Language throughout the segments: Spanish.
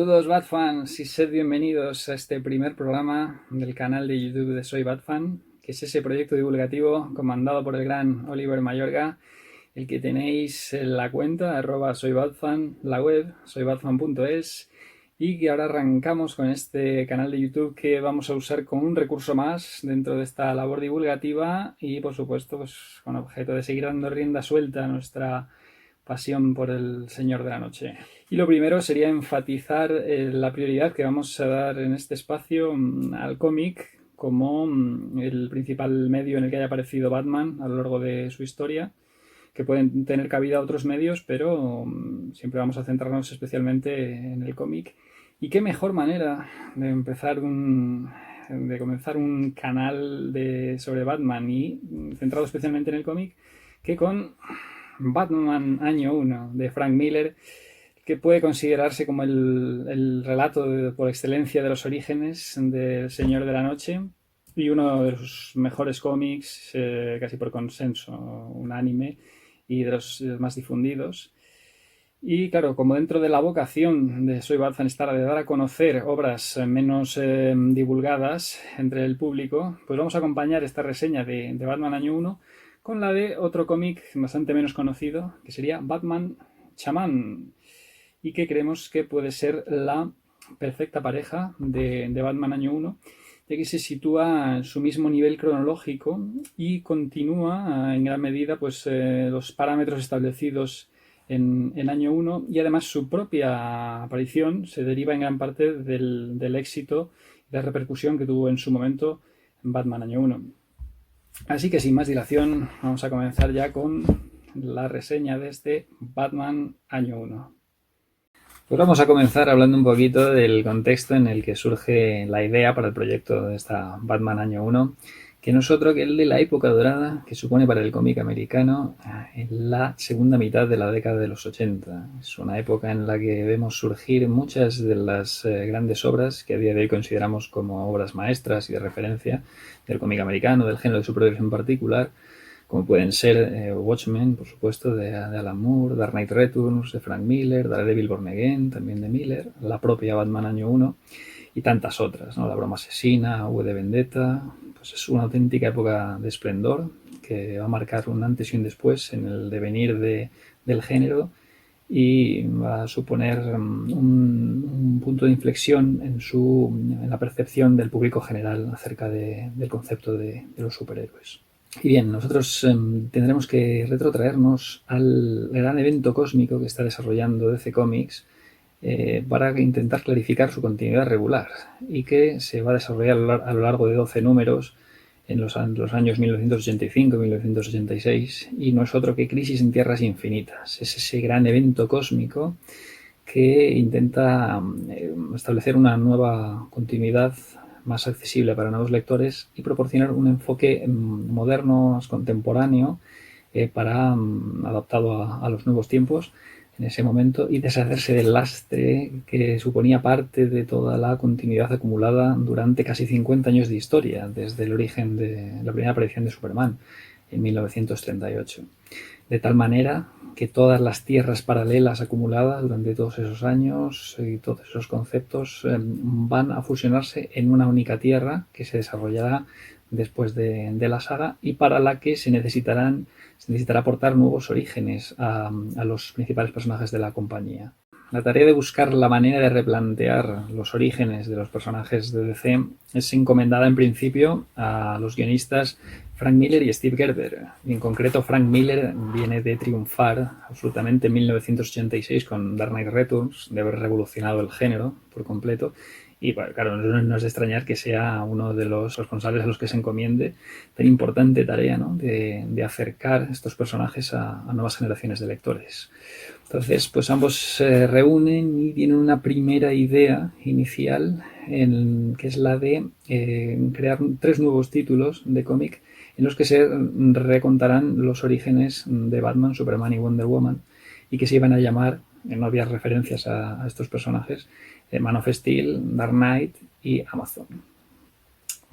Saludos Batfans y sed bienvenidos a este primer programa del canal de YouTube de Soy Batfan, que es ese proyecto divulgativo comandado por el gran Oliver Mayorga, el que tenéis en la cuenta @soybatfan, la web soybatfan.es, y que ahora arrancamos con este canal de YouTube que vamos a usar como un recurso más dentro de esta labor divulgativa y por supuesto pues, con objeto de seguir dando rienda suelta a nuestra pasión por el Señor de la Noche. Y lo primero sería enfatizar la prioridad que vamos a dar en este espacio al cómic como el principal medio en el que haya aparecido Batman a lo largo de su historia, que pueden tener cabida otros medios, pero siempre vamos a centrarnos especialmente en el cómic. Y qué mejor manera de comenzar un canal sobre Batman y centrado especialmente en el cómic que con Batman Año 1 de Frank Miller, que puede considerarse como el relato por excelencia de los orígenes del Señor de la Noche y uno de los mejores cómics, casi por consenso unánime, y de los más difundidos. Y claro, como dentro de la vocación de Soy Batman está de dar a conocer obras menos divulgadas entre el público, pues vamos a acompañar esta reseña de Batman Año 1 con la de otro cómic bastante menos conocido, que sería Batman Chamán, y que creemos que puede ser la perfecta pareja de Batman Año 1, ya que se sitúa en su mismo nivel cronológico y continúa en gran medida pues, los parámetros establecidos en Año 1, y además su propia aparición se deriva en gran parte del éxito y la repercusión que tuvo en su momento en Batman Año 1. Así que sin más dilación vamos a comenzar ya con la reseña de este Batman Año 1. Pues vamos a comenzar hablando un poquito del contexto en el que surge la idea para el proyecto de esta Batman Año 1, que no es otro que el de la época dorada que supone para el cómic americano en la segunda mitad de la década de los 80. Es una época en la que vemos surgir muchas de las grandes obras que a día de hoy consideramos como obras maestras y de referencia del cómic americano, del género de superhéroes en particular, como pueden ser Watchmen, por supuesto, de Alan Moore, Dark Knight Returns, de Frank Miller, Daredevil Born Again, también de Miller, la propia Batman Año 1 y tantas otras, ¿no? La broma asesina, V de Vendetta. Pues es una auténtica época de esplendor que va a marcar un antes y un después en el devenir del género y va a suponer un punto de inflexión en la percepción del público general acerca del concepto de los superhéroes. Y bien, nosotros tendremos que retrotraernos al gran evento cósmico que está desarrollando DC Comics para intentar clarificar su continuidad regular y que se va a desarrollar a lo largo de 12 números en los años 1985 y 1986, y no es otro que Crisis en Tierras Infinitas. Es ese gran evento cósmico que intenta establecer una nueva continuidad más accesible para nuevos lectores y proporcionar un enfoque moderno, más contemporáneo, adaptado a los nuevos tiempos en ese momento, y deshacerse del lastre que suponía parte de toda la continuidad acumulada durante casi 50 años de historia, desde el origen de la primera aparición de Superman en 1938. De tal manera que todas las tierras paralelas acumuladas durante todos esos años y todos esos conceptos van a fusionarse en una única tierra que se desarrollará después de la saga, y para la que se necesitará aportar nuevos orígenes a los principales personajes de la compañía. La tarea de buscar la manera de replantear los orígenes de los personajes de DC es encomendada en principio a los guionistas Frank Miller y Steve Gerber. Y en concreto, Frank Miller viene de triunfar absolutamente en 1986 con Dark Knight Returns, de haber revolucionado el género por completo. Y bueno, claro, no es de extrañar que sea uno de los responsables a los que se encomiende tan importante tarea, ¿no? de acercar estos personajes a nuevas generaciones de lectores. Entonces, pues ambos se reúnen y tienen una primera idea inicial, que es la de crear 3 nuevos títulos de cómic en los que se recontarán los orígenes de Batman, Superman y Wonder Woman, y que se iban a llamar, en obvias referencias a estos personajes, Man of Steel, Dark Knight y Amazon.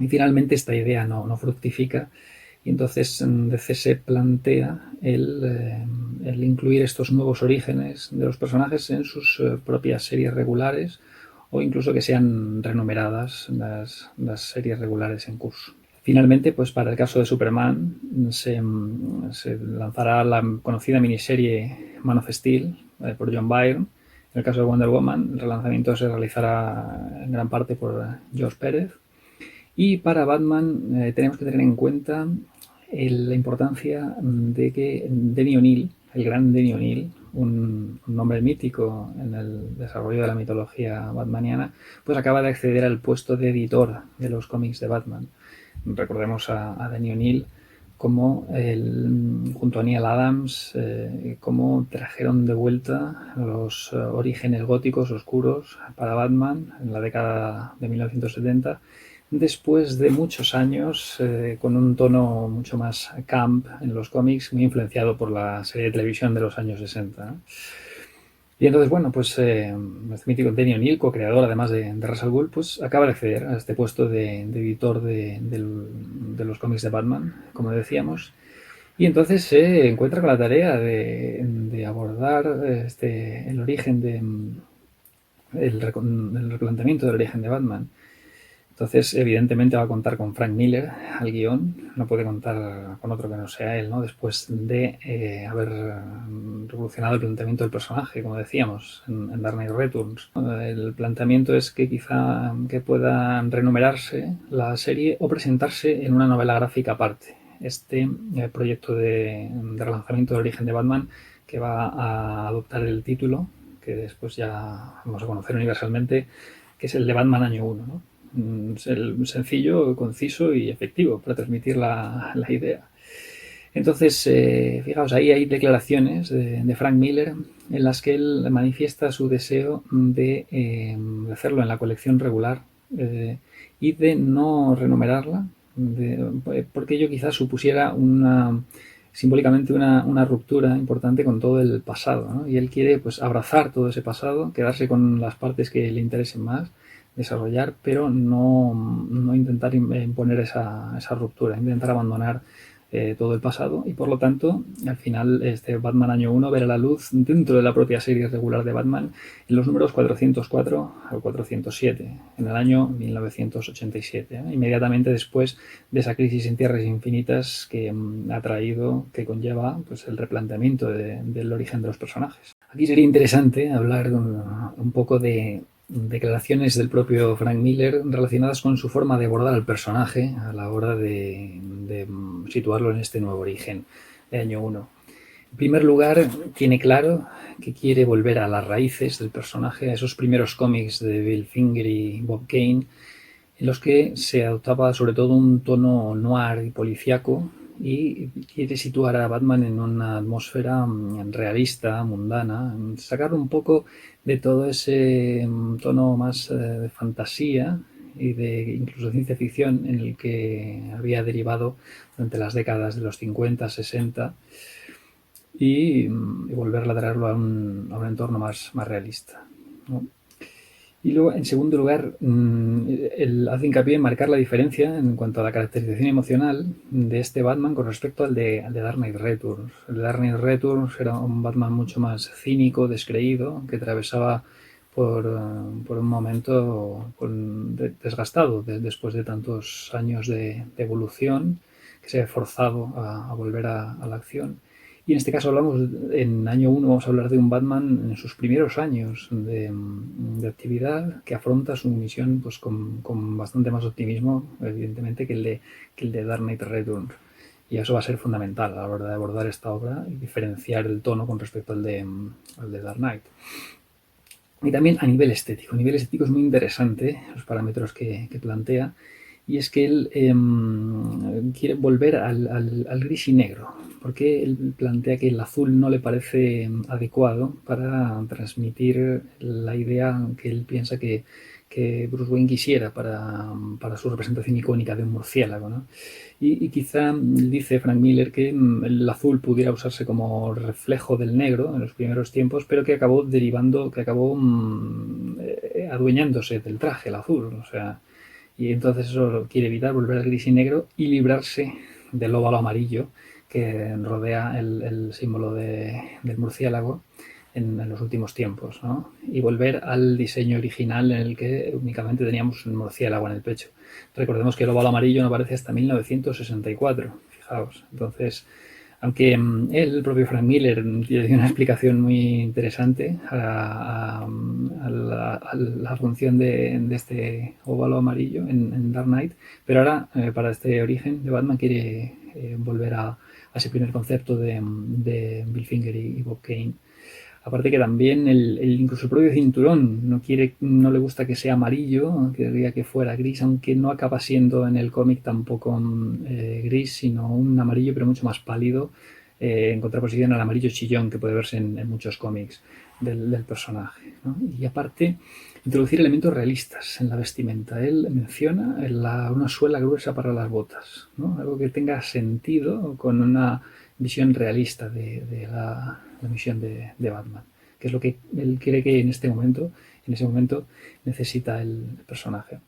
Y finalmente esta idea no fructifica, y entonces DC se plantea el incluir estos nuevos orígenes de los personajes en sus propias series regulares o incluso que sean renumeradas las series regulares en curso. Finalmente, pues para el caso de Superman, se lanzará la conocida miniserie Man of Steel por John Byrne. En el caso de Wonder Woman, el relanzamiento se realizará en gran parte por George Pérez. Y para Batman tenemos que tener en cuenta la importancia de que Denny O'Neil, el gran Denny O'Neil, un nombre mítico en el desarrollo de la mitología batmaniana, pues acaba de acceder al puesto de editor de los cómics de Batman. Recordemos a Denny O'Neil como junto a Neil Adams, cómo trajeron de vuelta los orígenes góticos oscuros para Batman en la década de 1970, después de muchos años con un tono mucho más camp en los cómics, muy influenciado por la serie de televisión de los años 60, ¿no? Y entonces, bueno, pues este mítico Denny O'Neil, co-creador además de Ra's al Ghul, pues acaba de acceder a este puesto de editor de los cómics de Batman, como decíamos, y entonces se encuentra con la tarea de abordar el origen el replanteamiento del origen de Batman. Entonces, evidentemente va a contar con Frank Miller al guión, no puede contar con otro que no sea él, ¿no? Después de haber revolucionado el planteamiento del personaje, como decíamos, en Dark Knight Returns. El planteamiento es que quizá que pueda renumerarse la serie o presentarse en una novela gráfica aparte. Este proyecto de relanzamiento del origen de Batman, que va a adoptar el título, que después ya vamos a conocer universalmente, que es el de Batman Año 1, ¿no? Sencillo, conciso y efectivo para transmitir la idea. Entonces, fijaos, ahí hay declaraciones de Frank Miller en las que él manifiesta su deseo de hacerlo en la colección regular y de no renumerarla, porque ello quizás supusiera simbólicamente una ruptura importante con todo el pasado, ¿no? Y él quiere pues abrazar todo ese pasado, quedarse con las partes que le interesen más, desarrollar, pero no intentar imponer esa ruptura, intentar abandonar todo el pasado, y por lo tanto al final este Batman Año 1 verá la luz dentro de la propia serie regular de Batman en los números 404 al 407 en el año 1987, inmediatamente después de esa crisis en Tierras Infinitas que ha traído, que conlleva pues el replanteamiento del origen de los personajes. Aquí sería interesante hablar un poco de declaraciones del propio Frank Miller relacionadas con su forma de abordar al personaje a la hora de situarlo en este nuevo origen de Año 1. En primer lugar, tiene claro que quiere volver a las raíces del personaje, a esos primeros cómics de Bill Finger y Bob Kane, en los que se adoptaba sobre todo un tono noir y policíaco, y quiere situar a Batman en una atmósfera realista, mundana, sacar un poco de todo ese tono más de fantasía y de incluso ciencia ficción en el que había derivado durante las décadas de los 50, 60, y volverla a traerlo a un entorno más realista, ¿no? Y luego, en segundo lugar, él hace hincapié en marcar la diferencia en cuanto a la caracterización emocional de este Batman con respecto al de Dark Knight Returns. El de Dark Knight Returns era un Batman mucho más cínico, descreído, que atravesaba por un momento desgastado después de tantos años de evolución, que se ha forzado a volver a la acción. Y en este caso en Año 1 vamos a hablar de un Batman en sus primeros años de actividad, que afronta su misión pues con bastante más optimismo, evidentemente, que el de Dark Knight Returns. Y eso va a ser fundamental a la hora de abordar esta obra y diferenciar el tono con respecto al de Dark Knight. Y también a nivel estético. A nivel estético es muy interesante los parámetros que plantea, y es que él quiere volver al gris y negro, porque él plantea que el azul no le parece adecuado para transmitir la idea que él piensa que Bruce Wayne quisiera para su representación icónica de un murciélago, ¿no? Y quizá dice Frank Miller que el azul pudiera usarse como reflejo del negro en los primeros tiempos, pero que acabó adueñándose del traje, el azul, o sea. Y entonces eso quiere evitar, volver al gris y negro y librarse del óvalo amarillo que rodea el símbolo del murciélago, en los últimos tiempos, ¿no? Y volver al diseño original en el que únicamente teníamos un murciélago en el pecho. Recordemos que el óvalo amarillo no aparece hasta 1964, fijaos. Entonces, aunque el propio Frank Miller tiene una explicación muy interesante a la función de este óvalo amarillo en Dark Knight, pero ahora para este origen de Batman quiere volver a ese primer concepto de Bill Finger y Bob Kane. Aparte que también incluso el propio cinturón no le gusta que sea amarillo, querría que fuera gris, aunque no acaba siendo en el cómic tampoco gris, sino un amarillo pero mucho más pálido, en contraposición al amarillo chillón que puede verse en muchos cómics del personaje, ¿no? Y aparte, introducir elementos realistas en la vestimenta. Él menciona una suela gruesa para las botas, ¿no? Algo que tenga sentido con una visión realista de la misión de Batman, que es lo que él cree que en ese momento necesita el personaje.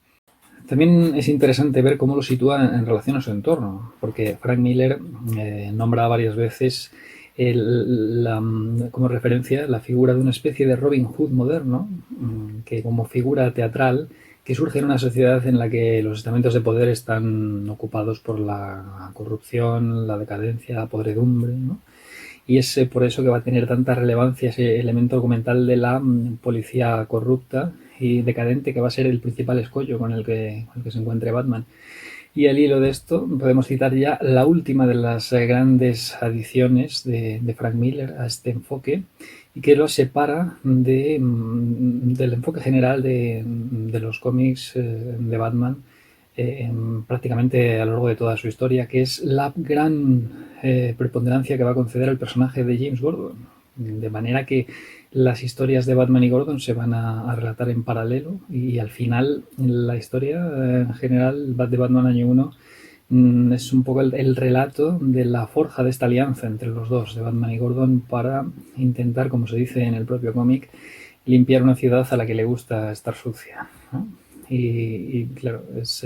También es interesante ver cómo lo sitúa en relación a su entorno, porque Frank Miller nombra varias veces como referencia la figura de una especie de Robin Hood moderno, que como figura teatral que surge en una sociedad en la que los estamentos de poder están ocupados por la corrupción, la decadencia, la podredumbre, ¿no? Y es por eso que va a tener tanta relevancia ese elemento documental de la policía corrupta y decadente, que va a ser el principal escollo con el que se encuentre Batman. Y al hilo de esto podemos citar ya la última de las grandes adiciones de Frank Miller a este enfoque, y que lo separa del enfoque general de los cómics de Batman prácticamente a lo largo de toda su historia, que es la gran preponderancia que va a conceder al personaje de James Gordon. De manera que las historias de Batman y Gordon se van a relatar en paralelo, y al final la historia en general de Batman Año 1 es un poco el relato de la forja de esta alianza entre los dos, de Batman y Gordon, para intentar, como se dice en el propio cómic, limpiar una ciudad a la que le gusta estar sucia, ¿no? Y claro, es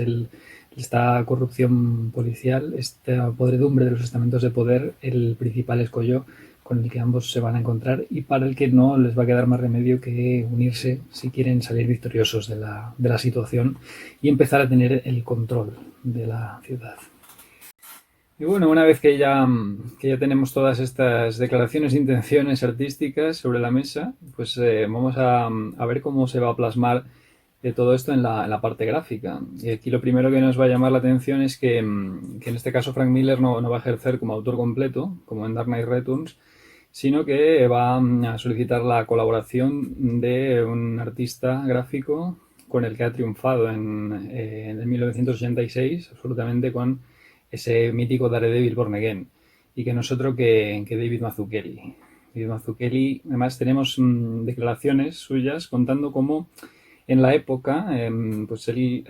esta corrupción policial, esta podredumbre de los estamentos de poder, el principal escollo con el que ambos se van a encontrar, y para el que no les va a quedar más remedio que unirse si quieren salir victoriosos de la situación y empezar a tener el control de la ciudad. Y bueno, una vez que ya tenemos todas estas declaraciones e intenciones artísticas sobre la mesa, pues vamos a ver cómo se va a plasmar todo esto en la parte gráfica. Y aquí lo primero que nos va a llamar la atención es que en este caso Frank Miller no va a ejercer como autor completo, como en Dark Knight Returns, sino que va a solicitar la colaboración de un artista gráfico con el que ha triunfado en 1986, absolutamente, con ese mítico Daredevil Born Again, y que no es otro que David Mazzucchelli. David Mazzucchelli, además tenemos declaraciones suyas contando cómo en la época, pues él,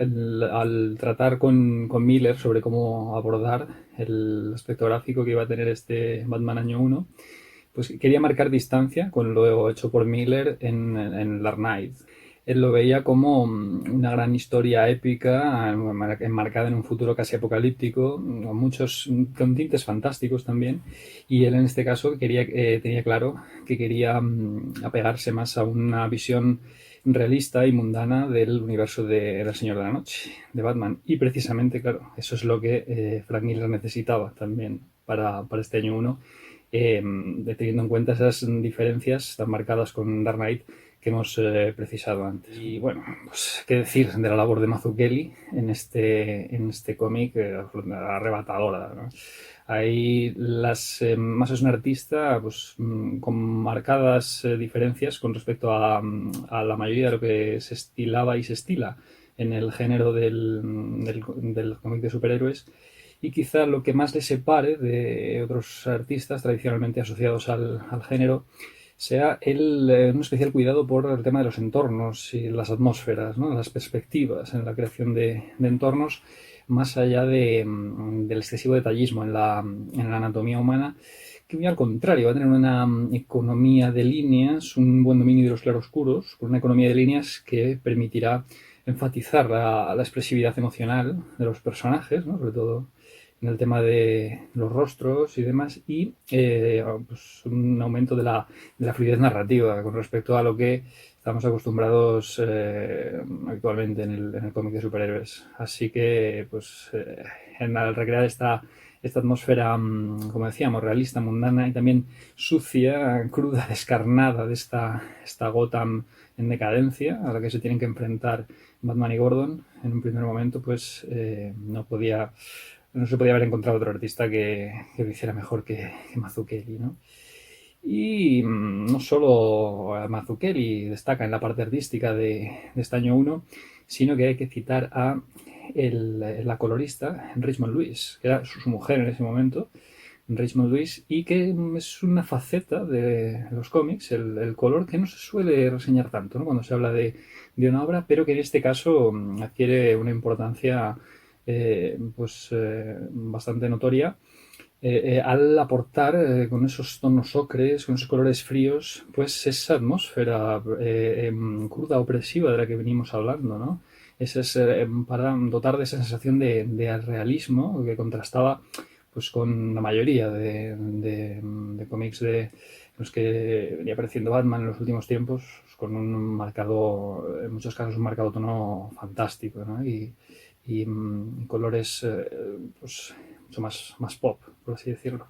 al tratar con Miller sobre cómo abordar el aspecto gráfico que iba a tener este Batman Año 1, pues quería marcar distancia con lo hecho por Miller en Dark Knight. Él lo veía como una gran historia épica, enmarcada en un futuro casi apocalíptico, con tintes fantásticos también, y él en este caso tenía claro que quería apegarse más a una visión realista y mundana del universo del Señor de la Noche, de Batman. Y precisamente, claro, eso es lo que Frank Miller necesitaba también para este año 1, teniendo en cuenta esas diferencias tan marcadas con Dark Knight que hemos precisado antes. Y bueno, pues qué decir de la labor de Mazzucchelli en este cómic, arrebatadora, ¿no? Ahí más es un artista pues, con marcadas diferencias con respecto a la mayoría de lo que se estilaba y se estila en el género del cómic de superhéroes, y quizá lo que más le separe de otros artistas tradicionalmente asociados al género sea un especial cuidado por el tema de los entornos y las atmósferas, ¿no? Las perspectivas en la creación de entornos, más allá del excesivo detallismo en la anatomía humana, que muy al contrario, va a tener una economía de líneas, un buen dominio de los claroscuros, con una economía de líneas que permitirá enfatizar la expresividad emocional de los personajes, ¿no? Sobre todo en el tema de los rostros y demás, y pues un aumento de la fluidez narrativa con respecto a lo que estamos acostumbrados actualmente en el cómic de superhéroes. Así que, pues, al recrear esta atmósfera, como decíamos, realista, mundana y también sucia, cruda, descarnada de esta Gotham en decadencia a la que se tienen que enfrentar Batman y Gordon en un primer momento, pues no se podía haber encontrado otro artista que lo hiciera mejor que Mazzucchelli, ¿no? Y no solo Mazzucchelli destaca en la parte artística de este año 1, sino que hay que citar a la colorista Richmond Lewis, que era su mujer en ese momento, Richmond Lewis, y que es una faceta de los cómics, el color que no se suele reseñar tanto, ¿no? Cuando se habla de una obra, pero que en este caso adquiere una importancia bastante notoria al aportar con esos tonos ocres, con esos colores fríos, pues esa atmósfera cruda, opresiva de la que venimos hablando, ¿no? Ese es para dotar de esa sensación de realismo que contrastaba pues con la mayoría de cómics de los que venía apareciendo Batman en los últimos tiempos, con un marcado, en muchos casos un marcado tono fantástico, ¿no? Y colores pues mucho más pop, por así decirlo.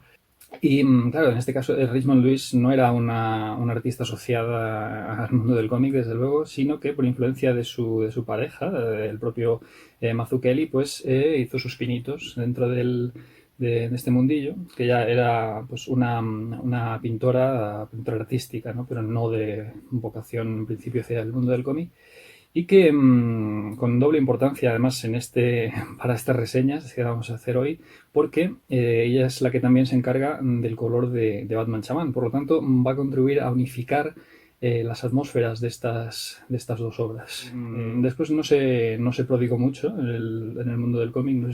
Y claro, en este caso Richmond Lewis no era una artista asociada al mundo del cómic, desde luego, sino que por influencia de su pareja, el propio Mazzucchelli, pues hizo sus pinitos dentro de este mundillo, que ya era pues una pintora artística, ¿no? Pero no de vocación en principio hacia el mundo del cómic y que con doble importancia además para estas reseñas que vamos a hacer hoy, porque ella es la que también se encarga del color de Batman Chamán, por lo tanto va a contribuir a unificar las atmósferas de estas dos obras. Después no se prodigó mucho en el mundo del cómic, no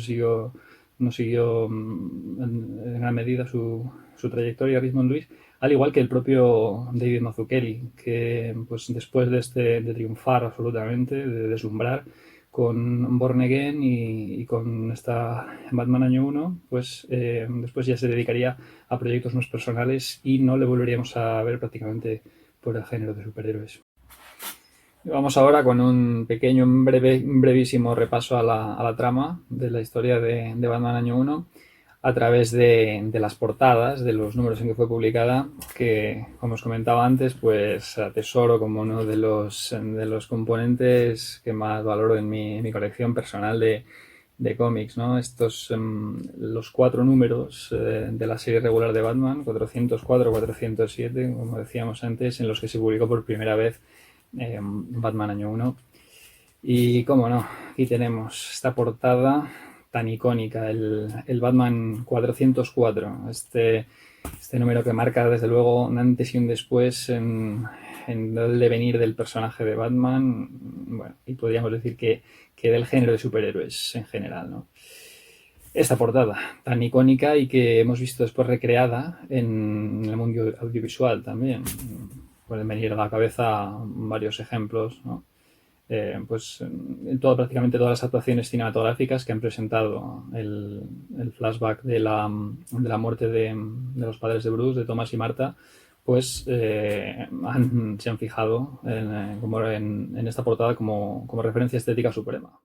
siguió en gran medida su trayectoria Richmond Lewis, al igual que el propio David Mazzucchelli, que pues después de triunfar absolutamente, de deslumbrar con Born Again y con esta Batman Año 1, pues después ya se dedicaría a proyectos más personales y no le volveríamos a ver prácticamente por el género de superhéroes. Vamos ahora con un pequeño, brevísimo repaso a la trama de la historia de Batman Año 1 a través de las portadas, de los números en que fue publicada, que, como os comentaba antes, pues atesoro como uno de los componentes que más valoro en mi colección personal de cómics, ¿no? Estos, los 4 números de la serie regular de Batman, 404, 407, como decíamos antes, en los que se publicó por primera vez Batman Año 1. Y cómo no, aquí tenemos esta portada tan icónica, el Batman 404, este número que marca desde luego un antes y un después en el devenir del personaje de Batman, bueno, y podríamos decir que del género de superhéroes en general, ¿no? Esta portada tan icónica y que hemos visto después recreada en el mundo audiovisual también. Pueden venir a la cabeza varios ejemplos, ¿no? Pues prácticamente todas las actuaciones cinematográficas que han presentado el flashback de la muerte de los padres de Bruce, de Thomas y Martha, pues se han fijado en esta portada como referencia estética suprema.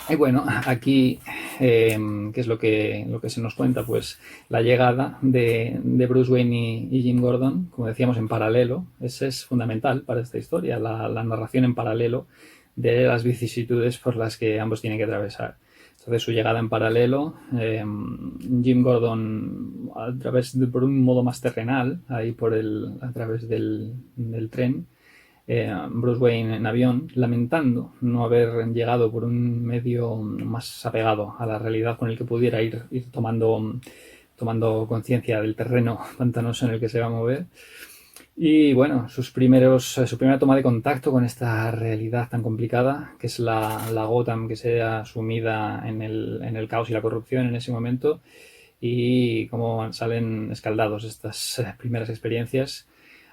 Y bueno, aquí, ¿qué es lo que se nos cuenta? Pues la llegada de Bruce Wayne y Jim Gordon, como decíamos, en paralelo. Ese es fundamental para esta historia, la narración en paralelo de las vicisitudes por las que ambos tienen que atravesar. Entonces, su llegada en paralelo, Jim Gordon por un modo más terrenal, ahí a través del tren, Bruce Wayne en avión, lamentando no haber llegado por un medio más apegado a la realidad con el que pudiera ir tomando conciencia del terreno pantanoso en el que se va a mover. Y bueno, su primera toma de contacto con esta realidad tan complicada, que es la Gotham que se ha sumida en el caos y la corrupción en ese momento, y cómo salen escaldados estas primeras experiencias.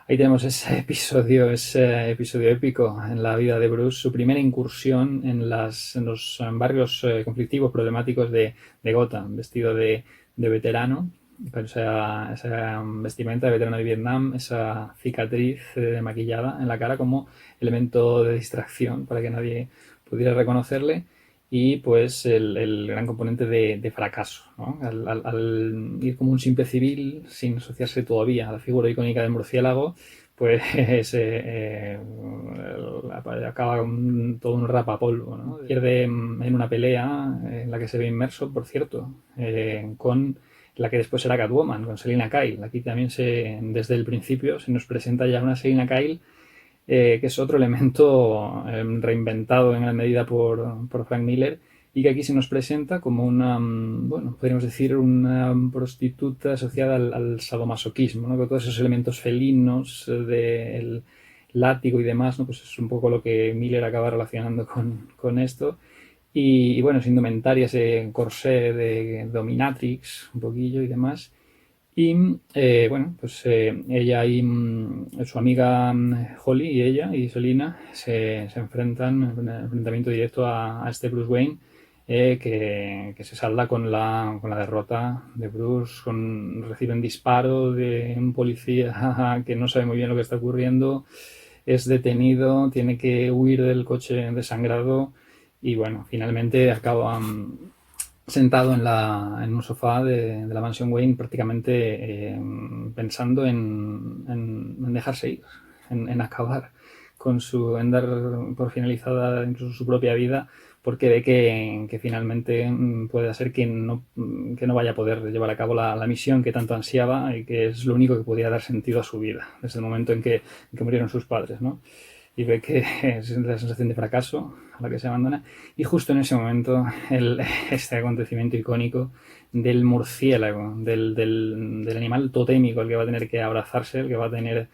Ahí tenemos ese episodio épico en la vida de Bruce, su primera incursión en los barrios conflictivos, problemáticos de Gotham, vestido de veterano, con esa vestimenta de veterano de Vietnam, esa cicatriz maquillada en la cara como elemento de distracción para que nadie pudiera reconocerle. Y pues el gran componente de fracaso, ¿no? Al ir como un simple civil sin asociarse todavía a la figura icónica del murciélago, pues acaba todo un rapapolvo, ¿no? Pierde en una pelea en la que se ve inmerso, por cierto, con la que después será Catwoman, con Selina Kyle. Aquí también desde el principio se nos presenta ya una Selina Kyle que es otro elemento reinventado en gran medida por Frank Miller y que aquí se nos presenta como una, bueno, podríamos decir una prostituta asociada al sadomasoquismo, ¿no? Con todos esos elementos felinos del látigo y demás, ¿no? Pues es un poco lo que Miller acaba relacionando con esto. Y bueno, esa indumentaria, ese corsé de dominatrix, un poquillo y demás. Y bueno, pues ella y su amiga Holly y ella y Selina se enfrentan en un enfrentamiento directo a este Bruce Wayne que se salda con la derrota de Bruce, reciben disparo de un policía que no sabe muy bien lo que está ocurriendo, es detenido, tiene que huir del coche desangrado y bueno, finalmente acaba sentado en un sofá de la mansión Wayne prácticamente pensando en dejarse ir, en acabar en dar por finalizada incluso su propia vida porque ve que finalmente puede ser que no vaya a poder llevar a cabo la misión que tanto ansiaba y que es lo único que podía dar sentido a su vida desde el momento en que murieron sus padres, ¿no? Y ve que es la sensación de fracaso a la que se abandona. Y justo en ese momento, este acontecimiento icónico del murciélago, del animal totémico, el que va a tener que abrazarse, el que va a tener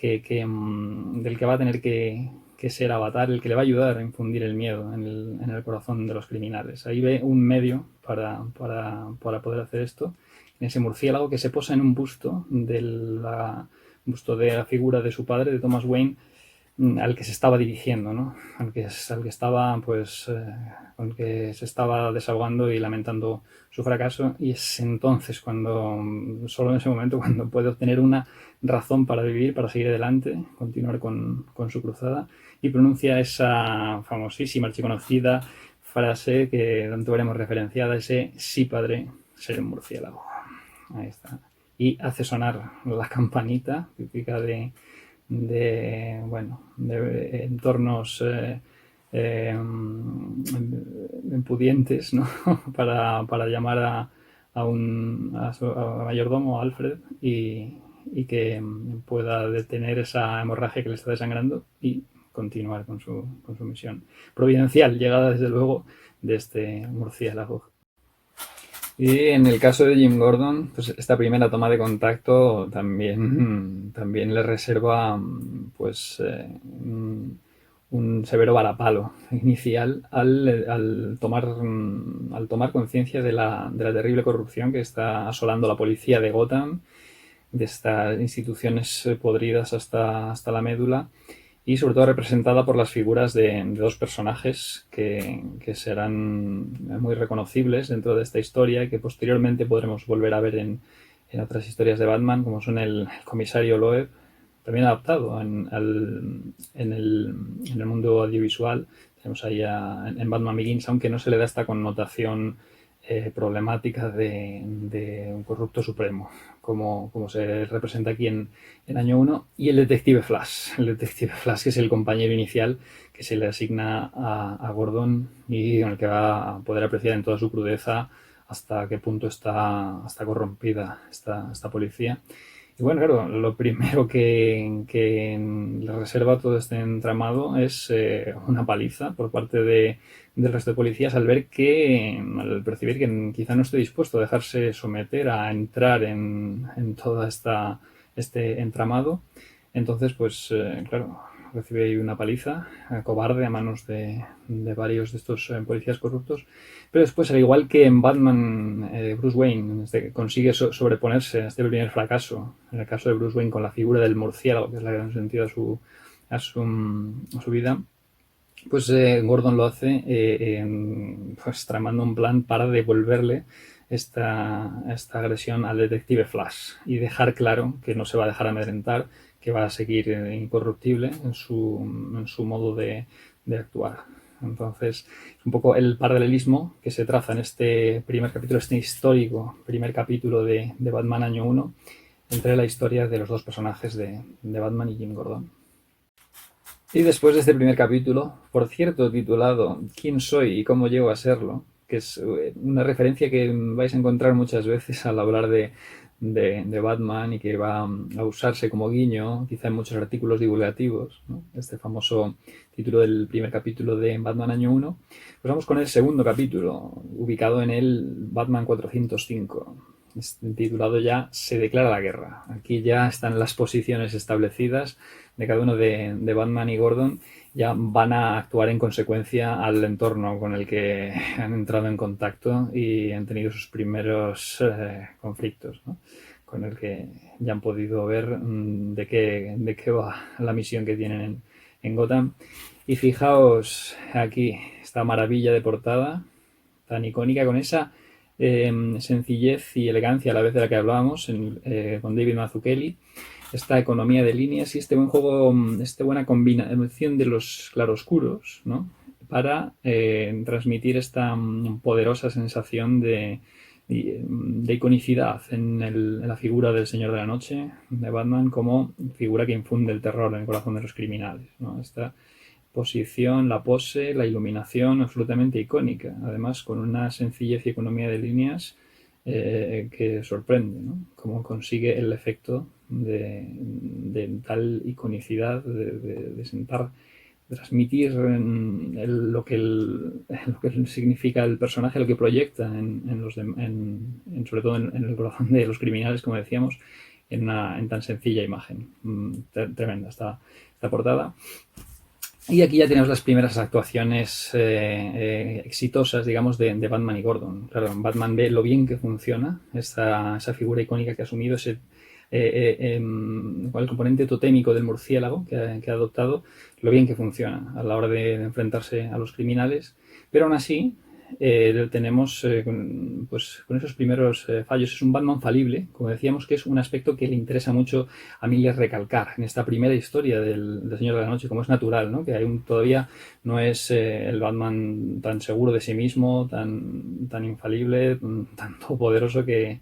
del que va a tener que ser Avatar, el que le va a ayudar a infundir el miedo en el corazón de los criminales. Ahí ve un medio para poder hacer esto, en ese murciélago que se posa en un busto de la figura de su padre, de Thomas Wayne, al que se estaba dirigiendo, ¿no? Al que estaba, pues, con el que se estaba desahogando y lamentando su fracaso. Y es entonces solo en ese momento, cuando puede obtener una razón para vivir, para seguir adelante, continuar con su cruzada, y pronuncia esa famosísima, archiconocida frase que tanto veremos referenciada, ese sí, padre, seré un murciélago. Ahí está. Y hace sonar la campanita típica de entornos pudientes, ¿no? para llamar a mayordomo, a Alfred, y que pueda detener esa hemorragia que le está desangrando y continuar con su misión. Providencial, llegada desde luego de este murciélago. Y en el caso de Jim Gordon, pues esta primera toma de contacto también le reserva pues un severo varapalo inicial al tomar conciencia de la terrible corrupción que está asolando la policía de Gotham, de estas instituciones podridas hasta la médula, y sobre todo representada por las figuras de dos personajes que serán muy reconocibles dentro de esta historia y que posteriormente podremos volver a ver en otras historias de Batman, como son el comisario Loeb, también adaptado en el mundo audiovisual. Tenemos ahí en Batman Begins, aunque no se le da esta connotación problemática de un corrupto supremo, como se representa aquí en Año 1, y el Detective Flash, que es el compañero inicial que se le asigna a Gordon y con el que va a poder apreciar en toda su crudeza hasta qué punto está corrompida esta policía. Y bueno, claro, lo primero que le reserva todo este entramado es una paliza por parte del resto de policías al percibir que quizá no esté dispuesto a dejarse someter a entrar en todo este entramado. Entonces, pues claro, recibe ahí una paliza cobarde a manos de varios de estos policías corruptos. Pero después, al igual que en Batman, Bruce Wayne consigue sobreponerse a este primer fracaso, en el caso de Bruce Wayne con la figura del murciélago, que es la que da un sentido a su vida, pues Gordon lo hace pues, tramando un plan para devolverle esta agresión al detective Flash y dejar claro que no se va a dejar amedrentar, que va a seguir incorruptible en su modo de actuar. Entonces, es un poco el paralelismo que se traza en este primer capítulo, este histórico primer capítulo de Batman año 1, entre la historia de los dos personajes de Batman y Jim Gordon. Y después de este primer capítulo, por cierto, titulado ¿Quién soy y cómo llego a serlo?, que es una referencia que vais a encontrar muchas veces al hablar de Batman y que va a usarse como guiño, quizá en muchos artículos divulgativos, ¿no? Este famoso título del primer capítulo de Batman año 1. Pues vamos con el segundo capítulo, ubicado en el Batman 405. Titulado ya Se declara la guerra. Aquí ya están las posiciones establecidas de cada uno de Batman y Gordon, ya van a actuar en consecuencia al entorno con el que han entrado en contacto y han tenido sus primeros conflictos, ¿no? Con el que ya han podido ver de qué va la misión que tienen en Gotham. Y fijaos aquí esta maravilla de portada tan icónica, con esa sencillez y elegancia a la vez de la que hablábamos con David Mazzucchelli, esta economía de líneas y este buen juego, esta buena combinación de los claroscuros, ¿no? Para transmitir esta poderosa sensación de iconicidad en la figura del Señor de la Noche, de Batman, como figura que infunde el terror en el corazón de los criminales, ¿no? Esta posición, la pose, la iluminación absolutamente icónica, además con una sencillez y economía de líneas que sorprende, ¿no? Cómo consigue el efecto de tal iconicidad, de sentar, de transmitir lo que significa el personaje, lo que proyecta sobre todo en el corazón de los criminales, como decíamos, en tan sencilla imagen. Tremenda esta portada. Y aquí ya tenemos las primeras actuaciones exitosas, digamos, de Batman y Gordon. Claro, Batman ve lo bien que funciona esa figura icónica que ha asumido, el componente totémico del murciélago que ha adoptado, lo bien que funciona a la hora de enfrentarse a los criminales. Pero aún así, tenemos con esos primeros fallos. Es un Batman falible, como decíamos, que es un aspecto que le interesa mucho a Miller recalcar en esta primera historia del Señor de la Noche, como es natural, ¿no? Que todavía no es el Batman tan seguro de sí mismo, tan infalible, tan poderoso que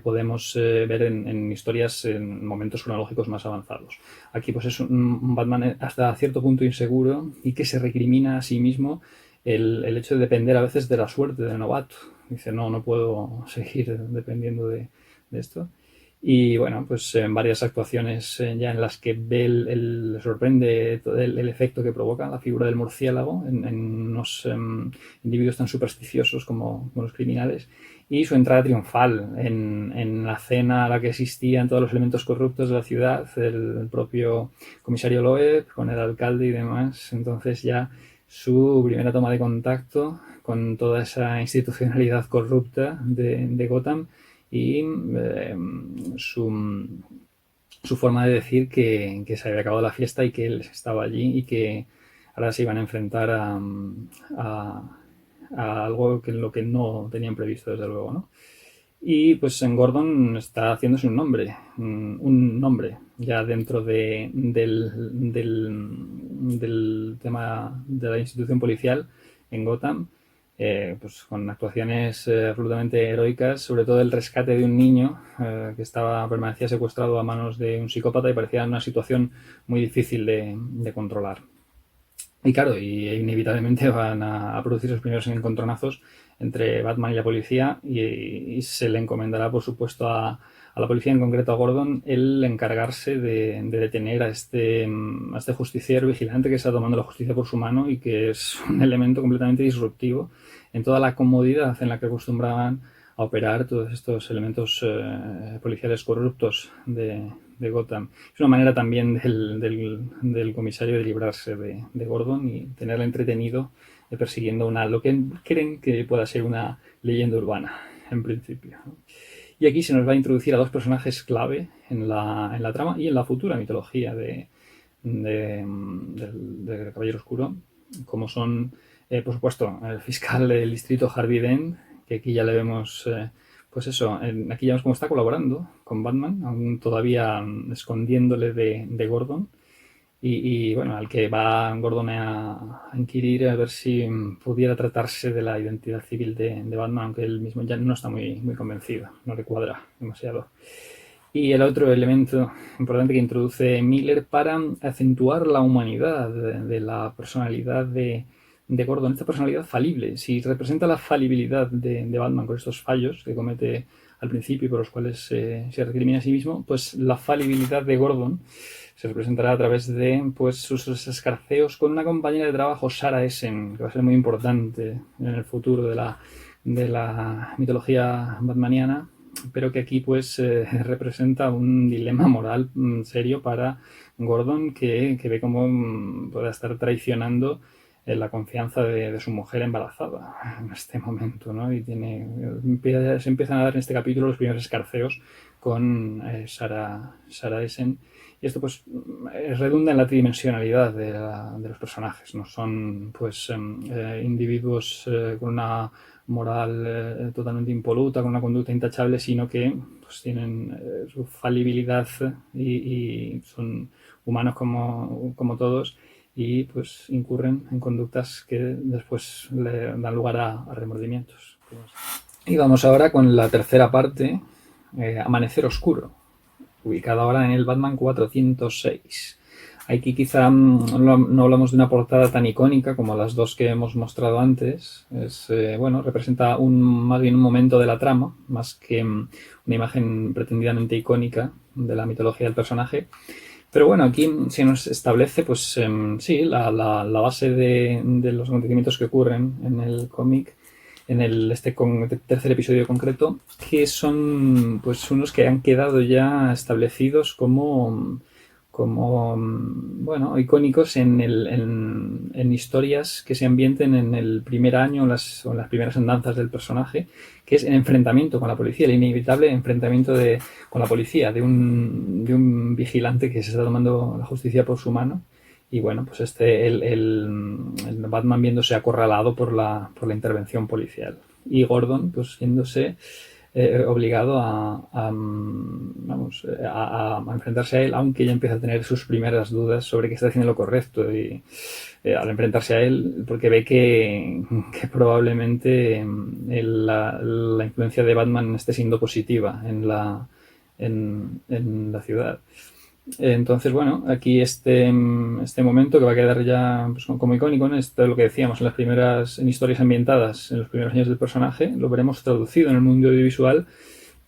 podemos ver en historias en momentos cronológicos más avanzados. Aquí pues es un Batman hasta cierto punto inseguro y que se recrimina a sí mismo el hecho de depender a veces de la suerte del novato. Dice, no puedo seguir dependiendo de esto. Y bueno, pues en varias actuaciones ya en las que ve le sorprende todo el efecto que provoca la figura del murciélago en unos individuos tan supersticiosos como los criminales, y su entrada triunfal en la cena a la que asistían todos los elementos corruptos de la ciudad, el propio comisario Loeb con el alcalde y demás. Entonces ya su primera toma de contacto con toda esa institucionalidad corrupta de Gotham y su forma de decir que se había acabado la fiesta y que él estaba allí y que ahora se iban a enfrentar a algo en lo que no tenían previsto, desde luego, ¿no? Y pues en Gordon está haciéndose un nombre ya dentro del tema de la institución policial en Gotham, pues con actuaciones absolutamente heroicas, sobre todo el rescate de un niño que permanecía secuestrado a manos de un psicópata y parecía una situación muy difícil de controlar. Y claro, y inevitablemente van a producir los primeros encontronazos entre Batman y la policía y se le encomendará, por supuesto, a la policía, en concreto a Gordon, el encargarse de detener a este justiciero vigilante que está tomando la justicia por su mano y que es un elemento completamente disruptivo en toda la comodidad en la que acostumbraban a operar todos estos elementos policiales corruptos de de Gotham. Es una manera también del comisario de librarse de Gordon y tenerle entretenido persiguiendo lo que creen que pueda ser una leyenda urbana, en principio, ¿no? Y aquí se nos va a introducir a dos personajes clave en la trama y en la futura mitología del Caballero Oscuro, como son, por supuesto, el fiscal del distrito Harvey Dent, que aquí ya le vemos, pues eso, aquí ya vemos cómo está colaborando con Batman, aún todavía escondiéndole de Gordon, bueno, al que va Gordon a inquirir a ver si pudiera tratarse de la identidad civil de Batman, aunque él mismo ya no está muy convencido, no le cuadra demasiado. Y el otro elemento importante que introduce Miller para acentuar la humanidad de la personalidad de Gordon, esta personalidad falible. Si representa la falibilidad de Batman con estos fallos que comete al principio y por los cuales se recrimina a sí mismo, pues la falibilidad de Gordon se representará a través de pues, sus escarceos con una compañera de trabajo, Sarah Essen, que va a ser muy importante en el futuro de la mitología batmaniana, pero que aquí pues representa un dilema moral serio para Gordon, que ve cómo puede estar traicionando la confianza de su mujer embarazada en este momento, ¿no? Y se empiezan a dar en este capítulo los primeros escarceos con Sarah Essen. Y esto pues redunda en la tridimensionalidad de los personajes. No son pues individuos con una moral totalmente impoluta, con una conducta intachable, sino que pues, tienen su falibilidad y son humanos como todos, y pues incurren en conductas que después le dan lugar a remordimientos. Y vamos ahora con la tercera parte, Amanecer Oscuro, ubicada ahora en el Batman 406. Aquí quizá no hablamos de una portada tan icónica como las dos que hemos mostrado antes. Representa más bien un momento de la trama, más que una imagen pretendidamente icónica de la mitología del personaje. Pero bueno, aquí se nos establece, pues sí, la base de los acontecimientos que ocurren en el cómic, en este tercer episodio concreto, que son pues unos que han quedado ya establecidos como bueno, icónicos en historias que se ambienten en el primer año o en las primeras andanzas del personaje, que es el enfrentamiento con la policía, el inevitable enfrentamiento con la policía, de un vigilante que se está tomando la justicia por su mano. Y bueno, pues el Batman viéndose acorralado por la intervención policial. Y Gordon, pues viéndose obligado a enfrentarse a él, aunque ya empieza a tener sus primeras dudas sobre que está haciendo lo correcto, y al enfrentarse a él, porque ve que probablemente la influencia de Batman esté siendo positiva en la ciudad. Entonces, bueno, aquí este momento que va a quedar ya pues, como icónico, ¿no? Esto es lo que decíamos en historias ambientadas en los primeros años del personaje, lo veremos traducido en el mundo audiovisual.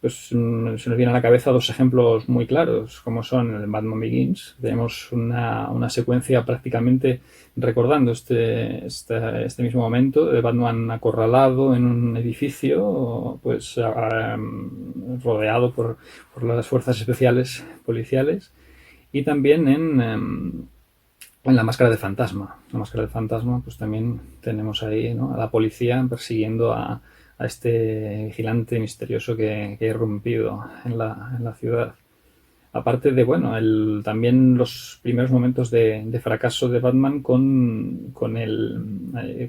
Pues se nos vienen a la cabeza dos ejemplos muy claros, como son el Batman Begins. Tenemos una secuencia prácticamente recordando este mismo momento de Batman acorralado en un edificio, pues rodeado por las fuerzas especiales policiales. Y también en La Máscara del Fantasma. La Máscara del Fantasma, pues también tenemos ahí, ¿no?, a la policía persiguiendo a este vigilante misterioso que ha irrumpido en la ciudad. Aparte de, bueno, también los primeros momentos de fracaso de Batman con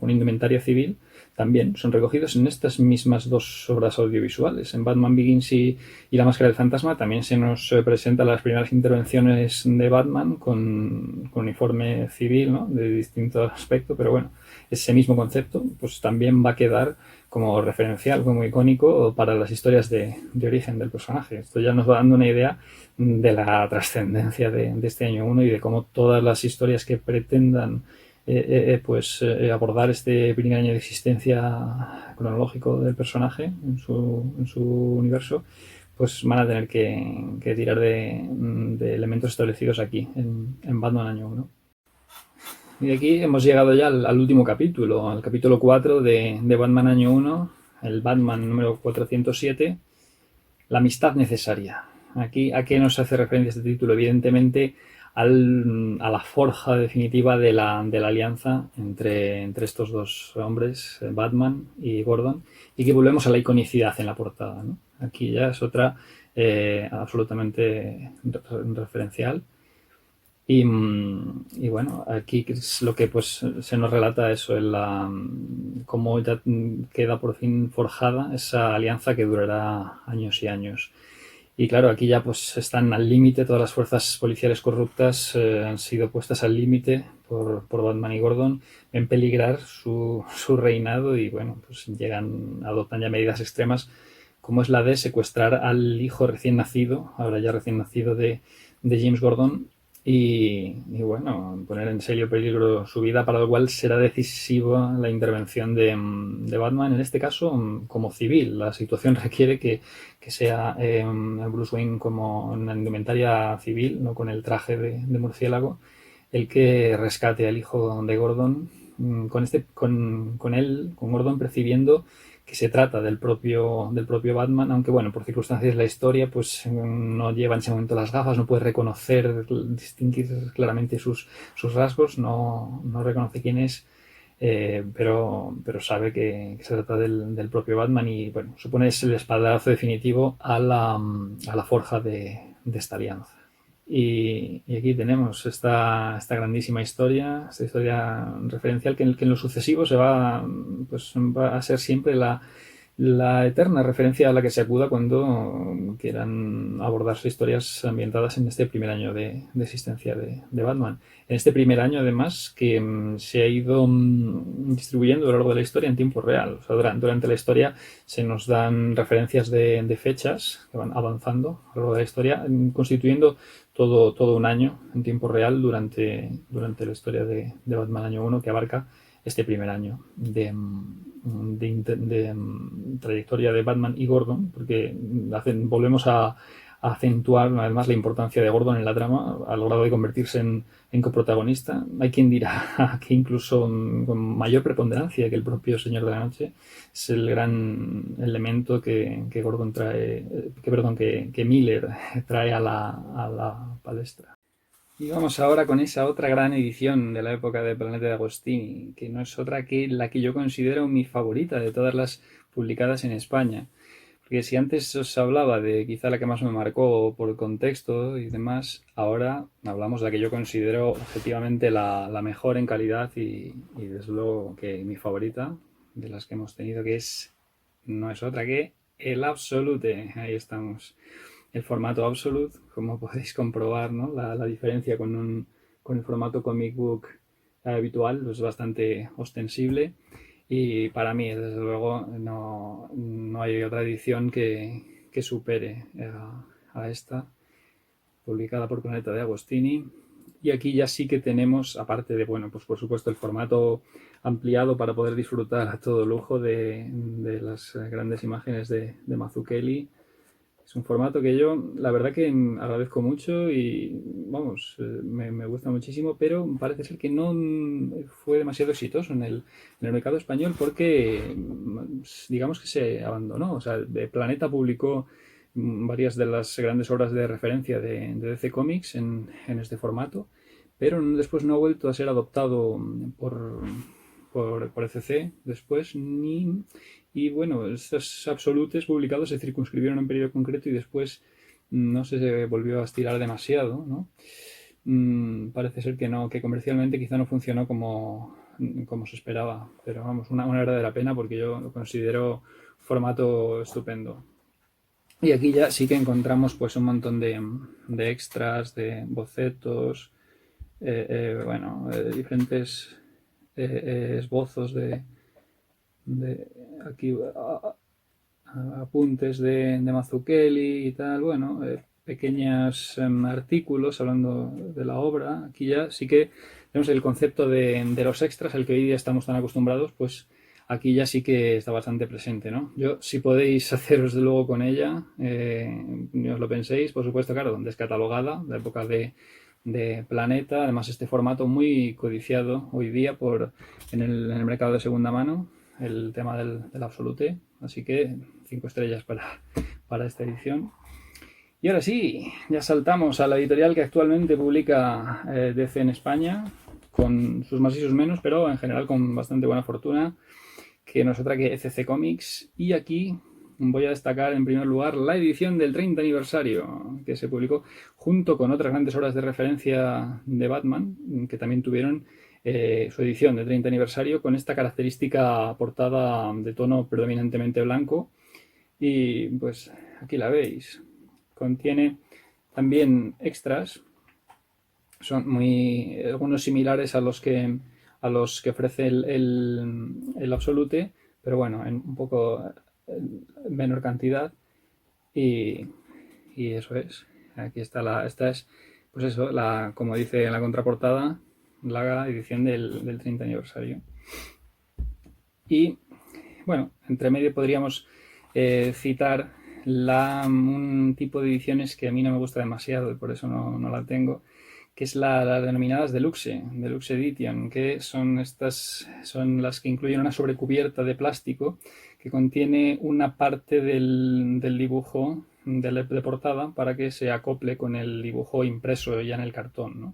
indumentaria civil también son recogidos en estas mismas dos obras audiovisuales. En Batman Begins y La Máscara del Fantasma también se nos presentan las primeras intervenciones de Batman con uniforme civil, ¿no?, de distinto aspecto, pero bueno, ese mismo concepto pues también va a quedar como referencial, como icónico para las historias de origen del personaje. Esto ya nos va dando una idea de la trascendencia de este año 1 y de cómo todas las historias que pretendan abordar este primer año de existencia cronológico del personaje en su universo, pues van a tener que tirar de elementos establecidos aquí en Batman año 1. Y aquí hemos llegado ya al último capítulo, al capítulo 4 de Batman año 1, el Batman número 407, La amistad necesaria. Aquí, ¿a qué nos hace referencia este título? Evidentemente a la forja definitiva de la alianza entre estos dos hombres, Batman y Gordon, y que volvemos a la iconicidad en la portada, ¿no? Aquí ya es otra absolutamente referencial. Y bueno, aquí es lo que pues se nos relata eso, cómo ya queda por fin forjada esa alianza que durará años y años. Y claro, aquí ya pues están al límite, todas las fuerzas policiales corruptas han sido puestas al límite por Batman y Gordon, en peligrar su reinado y bueno, pues adoptan ya medidas extremas como es la de secuestrar al hijo recién nacido, ahora ya recién nacido de James Gordon y bueno, poner en serio peligro su vida, para lo cual será decisiva la intervención de Batman, en este caso como civil. La situación requiere que sea Bruce Wayne como una indumentaria civil, no con el traje de murciélago, el que rescate al hijo de Gordon, con Gordon percibiendo que se trata del propio Batman, aunque bueno, por circunstancias de la historia, pues no lleva en ese momento las gafas, no puede reconocer, distinguir claramente sus rasgos, no reconoce quién es, pero sabe que se trata del propio Batman y bueno, supone es el espaldarazo definitivo a la forja de esta alianza. Y aquí tenemos esta grandísima historia, esta historia referencial que en lo sucesivo pues, va a ser siempre la eterna referencia a la que se acuda cuando quieran abordarse historias ambientadas en este primer año de existencia de Batman. En este primer año, además, que se ha ido distribuyendo a lo largo de la historia en tiempo real. O sea, durante la historia se nos dan referencias de fechas que van avanzando a lo largo de la historia, constituyendo todo un año en tiempo real durante la historia de Batman año 1, que abarca este primer año de trayectoria de Batman y Gordon, porque volvemos a acentuar una vez más la importancia de Gordon en la trama, al grado de convertirse en coprotagonista. Hay quien dirá que incluso con mayor preponderancia que el propio Señor de la Noche. Es el gran elemento que Gordon trae, que Miller trae a la palestra. Y vamos ahora con esa otra gran edición de la época de Planeta de Agostini, que no es otra que la que yo considero mi favorita de todas las publicadas en España. Porque si antes os hablaba de quizá la que más me marcó por el contexto y demás, ahora hablamos de la que yo considero objetivamente la mejor en calidad y desde luego que mi favorita de las que hemos tenido, no es otra que el Absolute. Ahí estamos. El formato Absolute, como podéis comprobar, ¿no? La diferencia con el formato comic book habitual es bastante ostensible. Y para mí, desde luego, no hay otra edición que supere a esta, publicada por Planeta de Agostini. Y aquí ya sí que tenemos, aparte de, bueno, pues por supuesto el formato ampliado para poder disfrutar a todo lujo de las grandes imágenes de Mazzucchelli. Es un formato que yo, la verdad que agradezco mucho y, vamos, me gusta muchísimo, pero parece ser que no fue demasiado exitoso en el mercado español porque, digamos que se abandonó. O sea, Planeta publicó varias de las grandes obras de referencia de DC Comics en este formato, pero después no ha vuelto a ser adoptado por ECC después, y bueno, estos absolutes publicados se circunscribieron a un periodo concreto y después no se volvió a estirar demasiado, ¿no? Parece ser que no, que comercialmente quizá no funcionó como se esperaba, pero vamos, una verdadera pena porque yo lo considero formato estupendo. Y aquí ya sí que encontramos pues un montón de extras, de bocetos, diferentes esbozos de aquí apuntes de Mazzucchelli y tal, bueno, pequeños artículos hablando de la obra. Aquí ya sí que tenemos el concepto de los extras, al que hoy día estamos tan acostumbrados, pues aquí ya sí que está bastante presente, ¿no? Yo, si podéis haceros de luego con ella, ni os lo penséis, por supuesto, claro, descatalogada, de la época de Planeta, además este formato muy codiciado hoy día en el mercado de segunda mano, el tema del Absolute, así que 5 estrellas para esta edición. Y ahora sí, ya saltamos a la editorial que actualmente publica DC en España, con sus más y sus menos, pero en general con bastante buena fortuna, que no es otra que ECC Comics. Y aquí voy a destacar en primer lugar la edición del 30 aniversario, que se publicó junto con otras grandes obras de referencia de Batman, que también tuvieron su edición de 30 aniversario, con esta característica portada de tono predominantemente blanco. Y pues aquí la veis. Contiene también extras, son muy algunos similares a los que ofrece el Absolute, pero bueno, en un poco menor cantidad. Y, y eso es. Aquí está esta es, pues eso, como dice en la contraportada, la edición del 30 aniversario. Y bueno, entre medio podríamos citar un tipo de ediciones que a mí no me gusta demasiado y por eso no la tengo, que es las denominadas Deluxe Edition, que son las que incluyen una sobrecubierta de plástico que contiene una parte del dibujo de portada para que se acople con el dibujo impreso ya en el cartón, ¿no?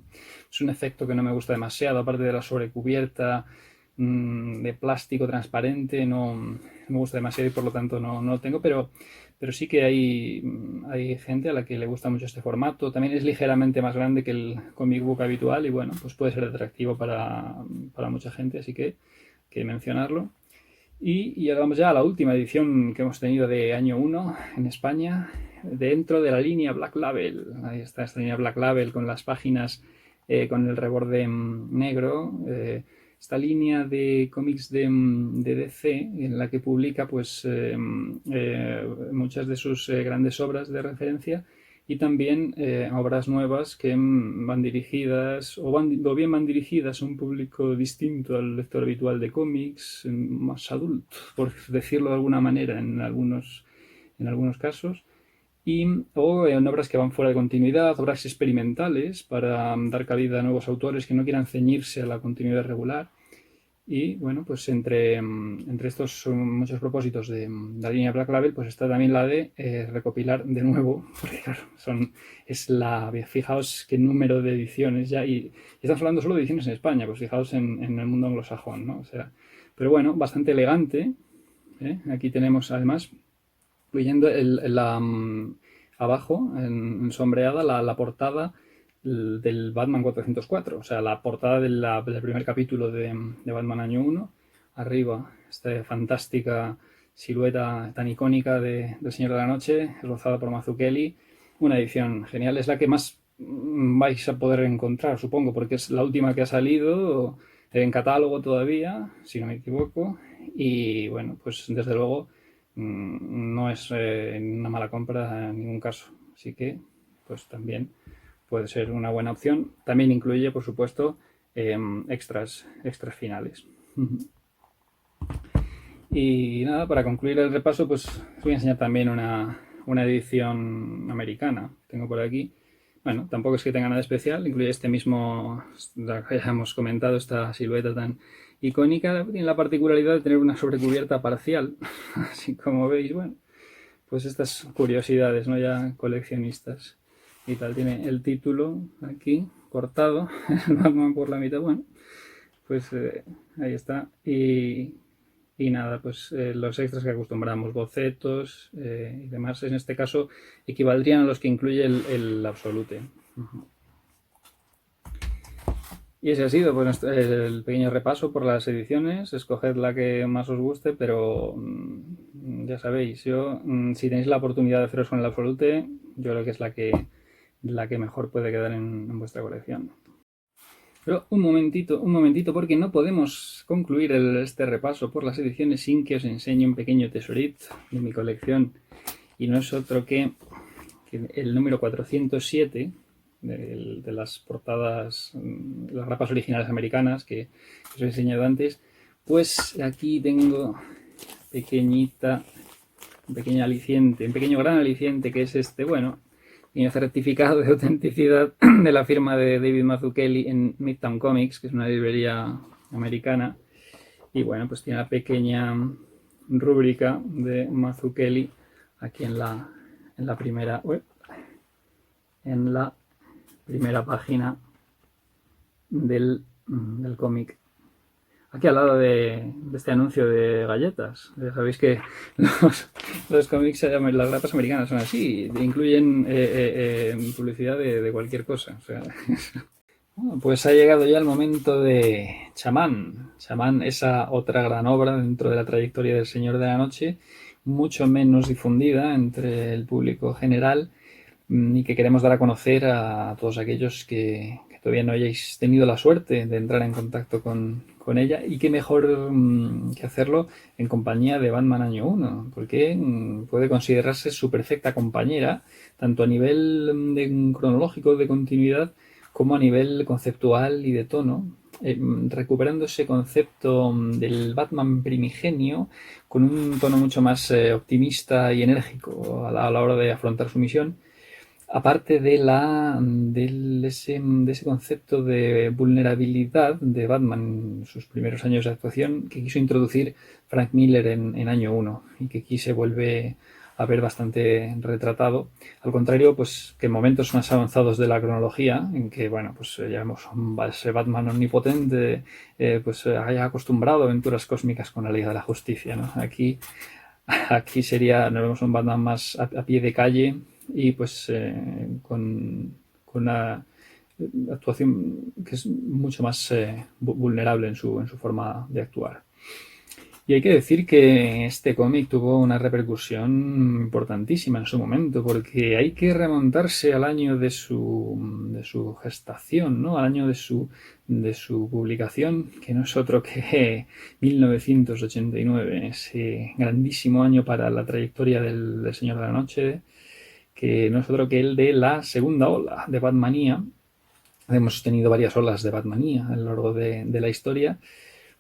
Es un efecto que no me gusta demasiado, aparte de la sobrecubierta de plástico transparente, no me gusta demasiado y por lo tanto no lo tengo, pero sí que hay gente a la que le gusta mucho este formato. También es ligeramente más grande que el comic book habitual y bueno, pues puede ser atractivo para mucha gente, así que mencionarlo. Y llegamos ya a la última edición que hemos tenido de año 1 en España, dentro de la línea Black Label. Ahí está esta línea Black Label con las páginas con el reborde negro. Esta línea de cómics de DC en la que publica pues muchas de sus grandes obras de referencia y también obras nuevas que van dirigidas o bien van dirigidas a un público distinto al lector habitual de cómics, más adulto, por decirlo de alguna manera en algunos casos, o en obras que van fuera de continuidad, obras experimentales para dar cabida a nuevos autores que no quieran ceñirse a la continuidad regular. Y bueno, pues entre estos muchos propósitos de la línea Black Label, pues está también la de recopilar de nuevo, porque claro, fijaos qué número de ediciones ya, y estamos hablando solo de ediciones en España, pues fijaos en el mundo anglosajón, ¿no? O sea, pero bueno, bastante elegante. Aquí tenemos además, incluyendo abajo, en sombreada, la portada del Batman 404, o sea, la portada del primer capítulo de Batman Año 1, arriba, esta fantástica silueta tan icónica del Señor de la Noche, rozada por Mazzucchelli, una edición genial, es la que más vais a poder encontrar, supongo, porque es la última que ha salido en catálogo todavía, si no me equivoco, y bueno, pues desde luego no es una mala compra en ningún caso, así que pues también puede ser una buena opción. También incluye, por supuesto, extras finales. Y nada, para concluir el repaso, pues os voy a enseñar también una edición americana. Tengo por aquí. Bueno, tampoco es que tenga nada especial, incluye este mismo, ya hemos comentado, esta silueta tan icónica. Tiene la particularidad de tener una sobrecubierta parcial, así como veis, bueno, pues estas curiosidades, ¿no? Ya coleccionistas y tal. Tiene el título aquí, cortado, el Batman por la mitad, bueno, pues ahí está. Y nada, pues los extras que acostumbramos, bocetos y demás, en este caso equivaldrían a los que incluye el Absolute. Y ese ha sido pues, el pequeño repaso por las ediciones. Escoged la que más os guste, pero ya sabéis, si tenéis la oportunidad de haceros con el Absolute, yo creo que es la que mejor puede quedar en vuestra colección. Pero un momentito, porque no podemos concluir este repaso por las ediciones sin que os enseñe un pequeño tesorito de mi colección. Y no es otro que el número 407 de las portadas, las grapas originales americanas que os he enseñado antes. Pues aquí tengo un pequeño aliciente, un pequeño gran aliciente, que es este, bueno, tiene certificado de autenticidad de la firma de David Mazzucchelli en Midtown Comics, que es una librería americana. Y bueno, pues tiene la pequeña rúbrica de Mazzucchelli aquí en la primera. en la primera página del cómic. Aquí al lado de este anuncio de galletas. Ya sabéis que los cómics, las grapas americanas son así, incluyen publicidad de cualquier cosa. O sea, bueno, pues ha llegado ya el momento de Chamán. Chamán, esa otra gran obra dentro de la trayectoria del Señor de la Noche, mucho menos difundida entre el público general y que queremos dar a conocer a todos aquellos que todavía no hayáis tenido la suerte de entrar en contacto con ella, y qué mejor que hacerlo en compañía de Batman Año 1, porque puede considerarse su perfecta compañera, tanto a nivel cronológico de continuidad como a nivel conceptual y de tono, recuperando ese concepto del Batman primigenio con un tono mucho más optimista y enérgico a la hora de afrontar su misión. Aparte de ese concepto de vulnerabilidad de Batman en sus primeros años de actuación, que quiso introducir Frank Miller en Año 1 y que aquí se vuelve a ver bastante retratado. Al contrario, pues que en momentos más avanzados de la cronología, en que, bueno, pues ya vemos ese Batman omnipotente, pues haya acostumbrado a aventuras cósmicas con la Liga de la Justicia, ¿no? Aquí nos vemos un Batman más a pie de calle y pues con una actuación que es mucho más vulnerable en su forma de actuar. Y hay que decir que este cómic tuvo una repercusión importantísima en su momento, porque hay que remontarse al año de su gestación, ¿no? Al año de su publicación, que no es otro que 1989, ese grandísimo año para la trayectoria del Señor de la Noche, que no es otro que el de la segunda ola de Batmanía. Hemos tenido varias olas de Batmanía a lo largo de la historia.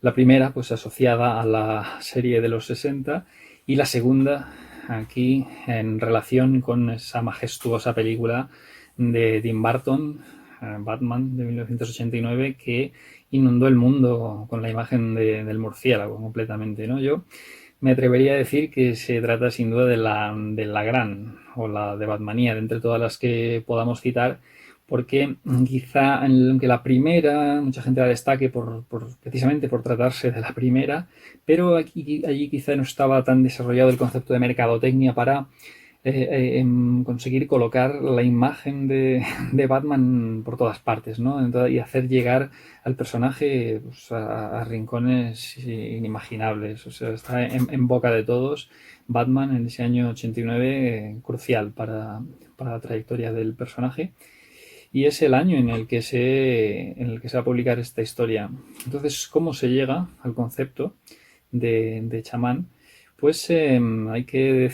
La primera, pues asociada a la serie de los 60, y la segunda aquí en relación con esa majestuosa película de Tim Burton, Batman de 1989, que inundó el mundo con la imagen del murciélago completamente, ¿no? Yo me atrevería a decir que se trata sin duda de la gran ola de Batmanía, de entre todas las que podamos citar, porque quizá, aunque la primera, mucha gente la destaque precisamente por tratarse de la primera, pero allí quizá no estaba tan desarrollado el concepto de mercadotecnia para conseguir colocar la imagen de Batman por todas partes, ¿no? Y hacer llegar al personaje pues, a rincones inimaginables. O sea, está en boca de todos. Batman en ese año 89, crucial para la trayectoria del personaje. Y es el año en el que se va a publicar esta historia. Entonces, ¿cómo se llega al concepto de chamán? Pues hay que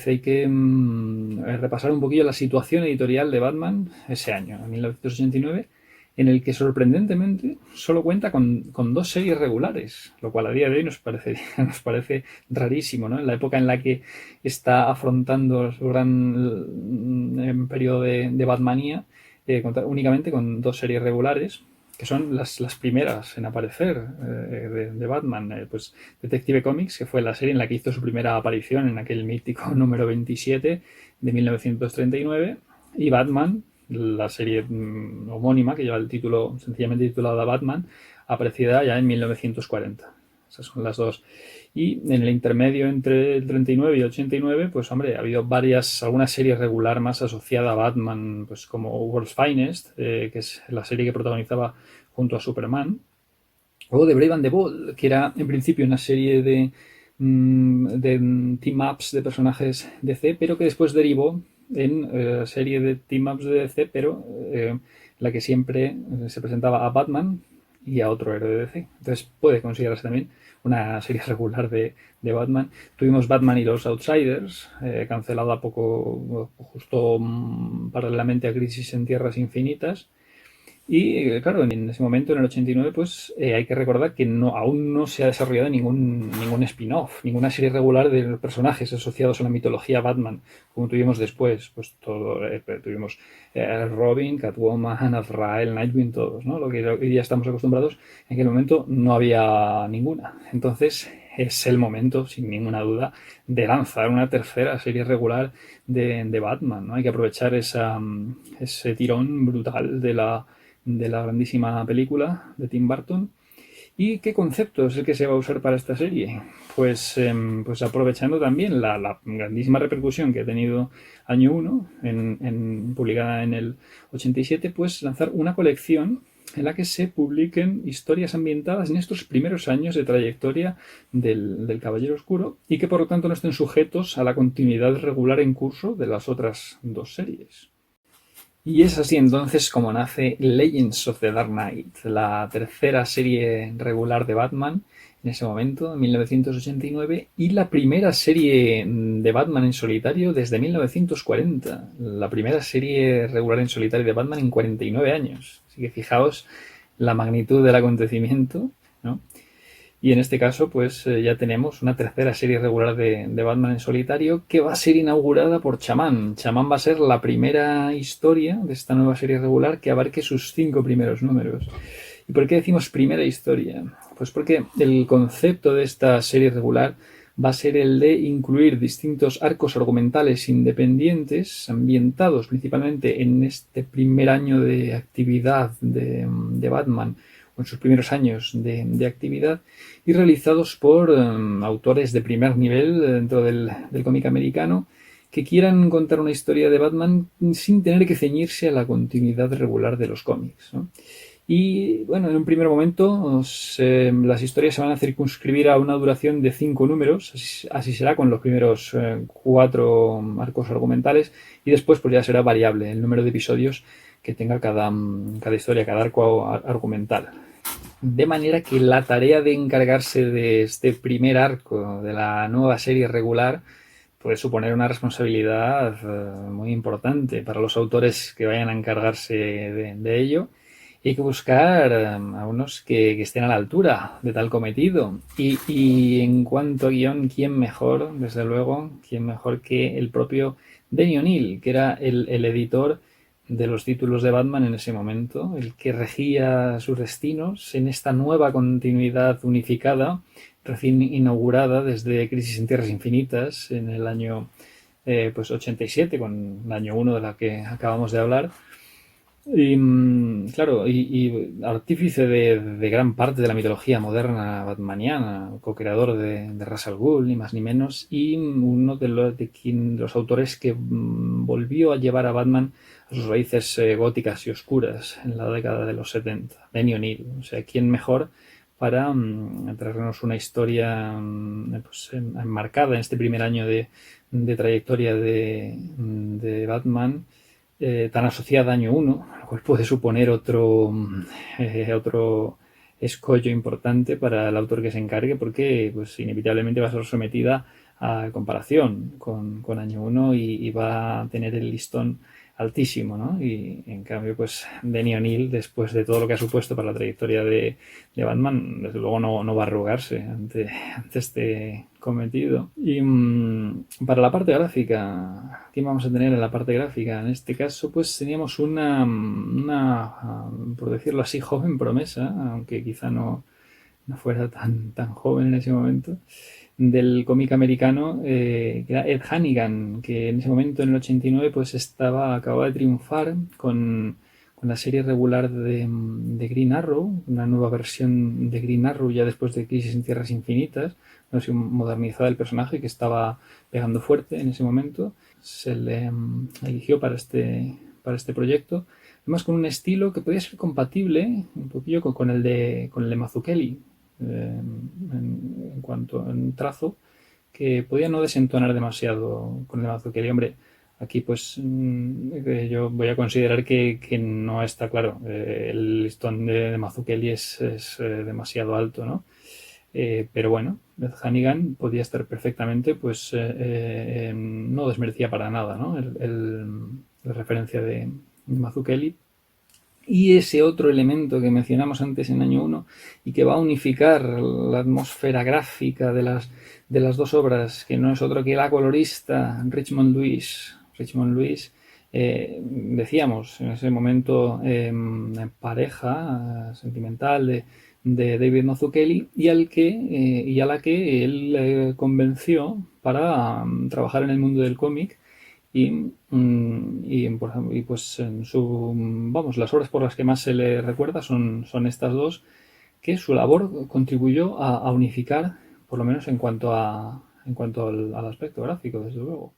repasar un poquillo la situación editorial de Batman ese año, en 1989, en el que sorprendentemente solo cuenta con dos series regulares, lo cual a día de hoy nos parece rarísimo, ¿no? En la época en la que está afrontando su gran periodo de Batmanía, únicamente con dos series regulares, que son las primeras en aparecer de Batman. Pues Detective Comics, que fue la serie en la que hizo su primera aparición en aquel mítico número 27 de 1939, y Batman, la serie homónima, que lleva el título sencillamente titulada Batman, aparecida ya en 1940. Esas son las dos. Y en el intermedio entre el 39 y el 89, pues hombre, ha habido algunas series regular más asociada a Batman, pues como World's Finest, que es la serie que protagonizaba junto a Superman, o The Brave and the Bold, que era en principio una serie de team-ups de personajes DC, pero que después derivó en serie de team-ups de DC, pero la que siempre se presentaba a Batman y a otro héroe de DC. Entonces puede considerarse también una serie regular de Batman. Tuvimos Batman y los Outsiders, cancelada justo paralelamente a Crisis en Tierras Infinitas. Y claro, en ese momento, en el 89, pues hay que recordar que aún no se ha desarrollado ningún spin-off, ninguna serie regular de personajes asociados a la mitología Batman, como tuvimos después. Pues tuvimos Robin, Catwoman, Azrael, Nightwing, todos, ¿no? Lo que hoy día estamos acostumbrados, en aquel momento no había ninguna. Entonces, es el momento, sin ninguna duda, de lanzar una tercera serie regular de Batman, ¿no? Hay que aprovechar ese tirón brutal de la grandísima película de Tim Burton. ¿Y qué concepto es el que se va a usar para esta serie? Pues aprovechando también la grandísima repercusión que ha tenido Año 1, publicada en el 87, pues lanzar una colección en la que se publiquen historias ambientadas en estos primeros años de trayectoria del Caballero Oscuro y que por lo tanto no estén sujetos a la continuidad regular en curso de las otras dos series. Y es así entonces como nace Legends of the Dark Knight, la tercera serie regular de Batman en ese momento, en 1989, y la primera serie de Batman en solitario desde 1940. La primera serie regular en solitario de Batman en 49 años. Así que fijaos la magnitud del acontecimiento, ¿no? Y en este caso, pues ya tenemos una tercera serie regular de Batman en solitario que va a ser inaugurada por Chamán. Chamán va a ser la primera historia de esta nueva serie regular que abarque sus 5 primeros números. ¿Y por qué decimos primera historia? Pues porque el concepto de esta serie regular va a ser el de incluir distintos arcos argumentales independientes, ambientados principalmente en este primer año de actividad de Batman, o en sus primeros años de actividad, y realizados por autores de primer nivel dentro del cómic americano que quieran contar una historia de Batman sin tener que ceñirse a la continuidad regular de los cómics, ¿no? Y bueno, en un primer momento las historias se van a circunscribir a una duración de 5 números, así será con los primeros 4 arcos argumentales, y después pues ya será variable el número de episodios que tenga cada historia, cada arco argumental. De manera que la tarea de encargarse de este primer arco de la nueva serie regular puede suponer una responsabilidad muy importante para los autores que vayan a encargarse de ello. Y hay que buscar a unos que estén a la altura de tal cometido. Y en cuanto a guión, ¿quién mejor? Desde luego, ¿quién mejor que el propio Denny O'Neil, que era el editor de los títulos de Batman en ese momento, el que regía sus destinos en esta nueva continuidad unificada, recién inaugurada desde Crisis en Tierras Infinitas en el año 87, con el año 1 de la que acabamos de hablar. Y claro, y artífice de gran parte de la mitología moderna batmaniana, co-creador de Ra's al Ghul, ni más ni menos, y uno de los autores que volvió a llevar a Batman a sus raíces góticas y oscuras en la década de los 70. Denny O'Neil, o sea, ¿quién mejor para traernos una historia pues, enmarcada en este primer año de trayectoria de Batman? Tan asociada a Año 1, lo cual puede suponer otro escollo importante para el autor que se encargue, porque pues inevitablemente va a ser sometida a comparación con Año 1 y va a tener el listón altísimo, ¿no? Y en cambio, pues Denny O'Neil, después de todo lo que ha supuesto para la trayectoria de Batman, desde luego no va a arrugarse ante este cometido. Y para la parte gráfica, ¿qué vamos a tener en la parte gráfica? En este caso, pues teníamos una por decirlo así, joven promesa, aunque quizá no fuera tan joven en ese momento, del cómic americano, que era Ed Hannigan, que en ese momento, en el 89, pues acababa de triunfar con la serie regular de Green Arrow, una nueva versión de Green Arrow ya después de Crisis en Tierras Infinitas, una versión modernizada del personaje que estaba pegando fuerte en ese momento. Se le eligió para este proyecto, además con un estilo que podía ser compatible un poquillo con el de Mazzucchelli, en cuanto a un trazo, que podía no desentonar demasiado con el de Mazzucchelli. Hombre, aquí pues yo voy a considerar que no está claro. El listón de Mazzucchelli es demasiado alto, ¿no? Pero bueno, Beth Hannigan podía estar perfectamente, pues no desmerecía para nada, ¿no? La referencia de Mazzucchelli. Y ese otro elemento que mencionamos antes en Año 1 y que va a unificar la atmósfera gráfica de las dos obras, que no es otro que la colorista Richmond Lewis. Richmond Lewis, decíamos, en ese momento en pareja sentimental de David Mazzucchelli y a la que él convenció para trabajar en el mundo del cómic y pues en las obras por las que más se le recuerda son estas dos, que su labor contribuyó a unificar, por lo menos en cuanto al aspecto gráfico, desde luego.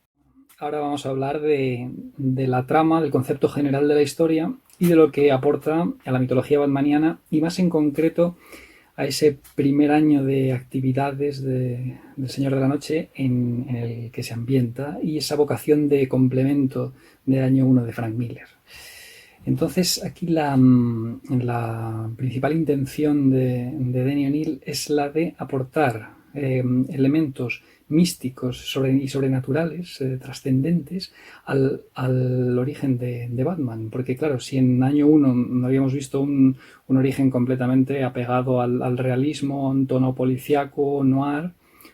Ahora vamos a hablar de la trama, del concepto general de la historia y de lo que aporta a la mitología batmaniana, y más en concreto a ese primer año de actividades del Señor de la Noche en el que se ambienta, y esa vocación de complemento del año 1 de Frank Miller. Entonces, aquí la principal intención de Denny O'Neil es la de aportar elementos místicos y sobrenaturales, trascendentes, al origen de Batman. Porque claro, si en año 1 no habíamos visto un origen completamente apegado al realismo, un tono policíaco, noir,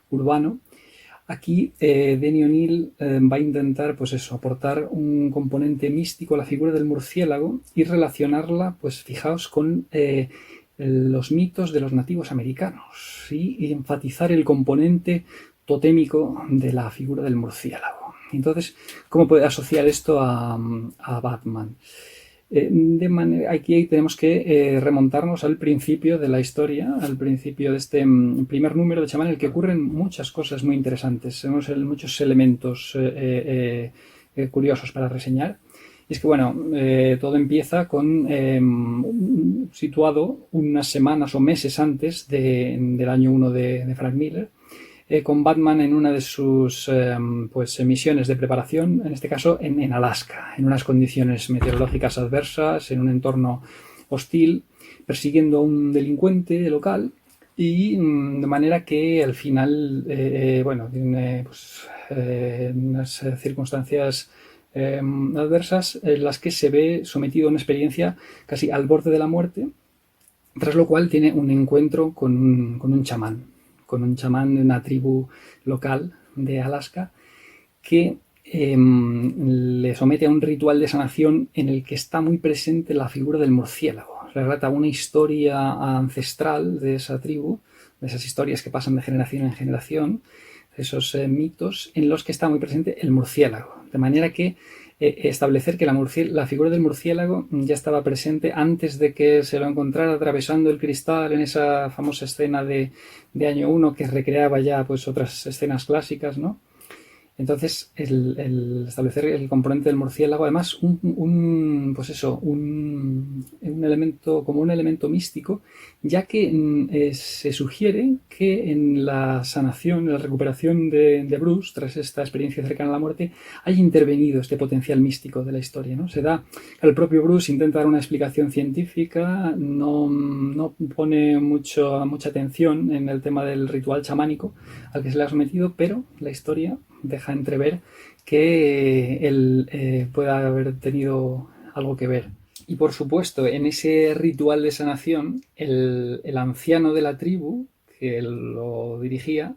urbano, aquí Denny O'Neil va a intentar, pues eso, aportar un componente místico a la figura del murciélago y relacionarla, pues fijaos, con los mitos de los nativos americanos, ¿sí? Y enfatizar el componente totémico de la figura del murciélago. Entonces, ¿cómo puede asociar esto a Batman? Aquí tenemos que remontarnos al principio de la historia, al principio de este primer número de Chamán, en el que ocurren muchas cosas muy interesantes. Tenemos muchos elementos curiosos para reseñar. Y es que, bueno, todo empieza con situado unas semanas o meses antes del año 1 de Frank Miller, con Batman en una de sus misiones de preparación, en este caso en Alaska, en unas condiciones meteorológicas adversas, en un entorno hostil, persiguiendo a un delincuente local, y de manera que al final, tiene unas circunstancias adversas en las que se ve sometido a una experiencia casi al borde de la muerte, tras lo cual tiene un encuentro con un chamán de una tribu local de Alaska, que le somete a un ritual de sanación en el que está muy presente la figura del murciélago. Relata una historia ancestral de esa tribu, de esas historias que pasan de generación en generación, esos mitos en los que está muy presente el murciélago. De manera que establecer que la figura del murciélago ya estaba presente antes de que se lo encontrara atravesando el cristal en esa famosa escena de año 1 que recreaba ya pues otras escenas clásicas, ¿no? Entonces, el establecer el componente del murciélago, además, un elemento, como un elemento místico, ya que se sugiere que en la sanación, en la recuperación de Bruce, tras esta experiencia cercana a la muerte, haya intervenido este potencial místico de la historia, ¿no? El propio Bruce intenta dar una explicación científica, no pone mucha atención en el tema del ritual chamánico al que se le ha sometido, pero la historia deja entrever que él pueda haber tenido algo que ver. Y por supuesto, en ese ritual de sanación, el anciano de la tribu, que lo dirigía,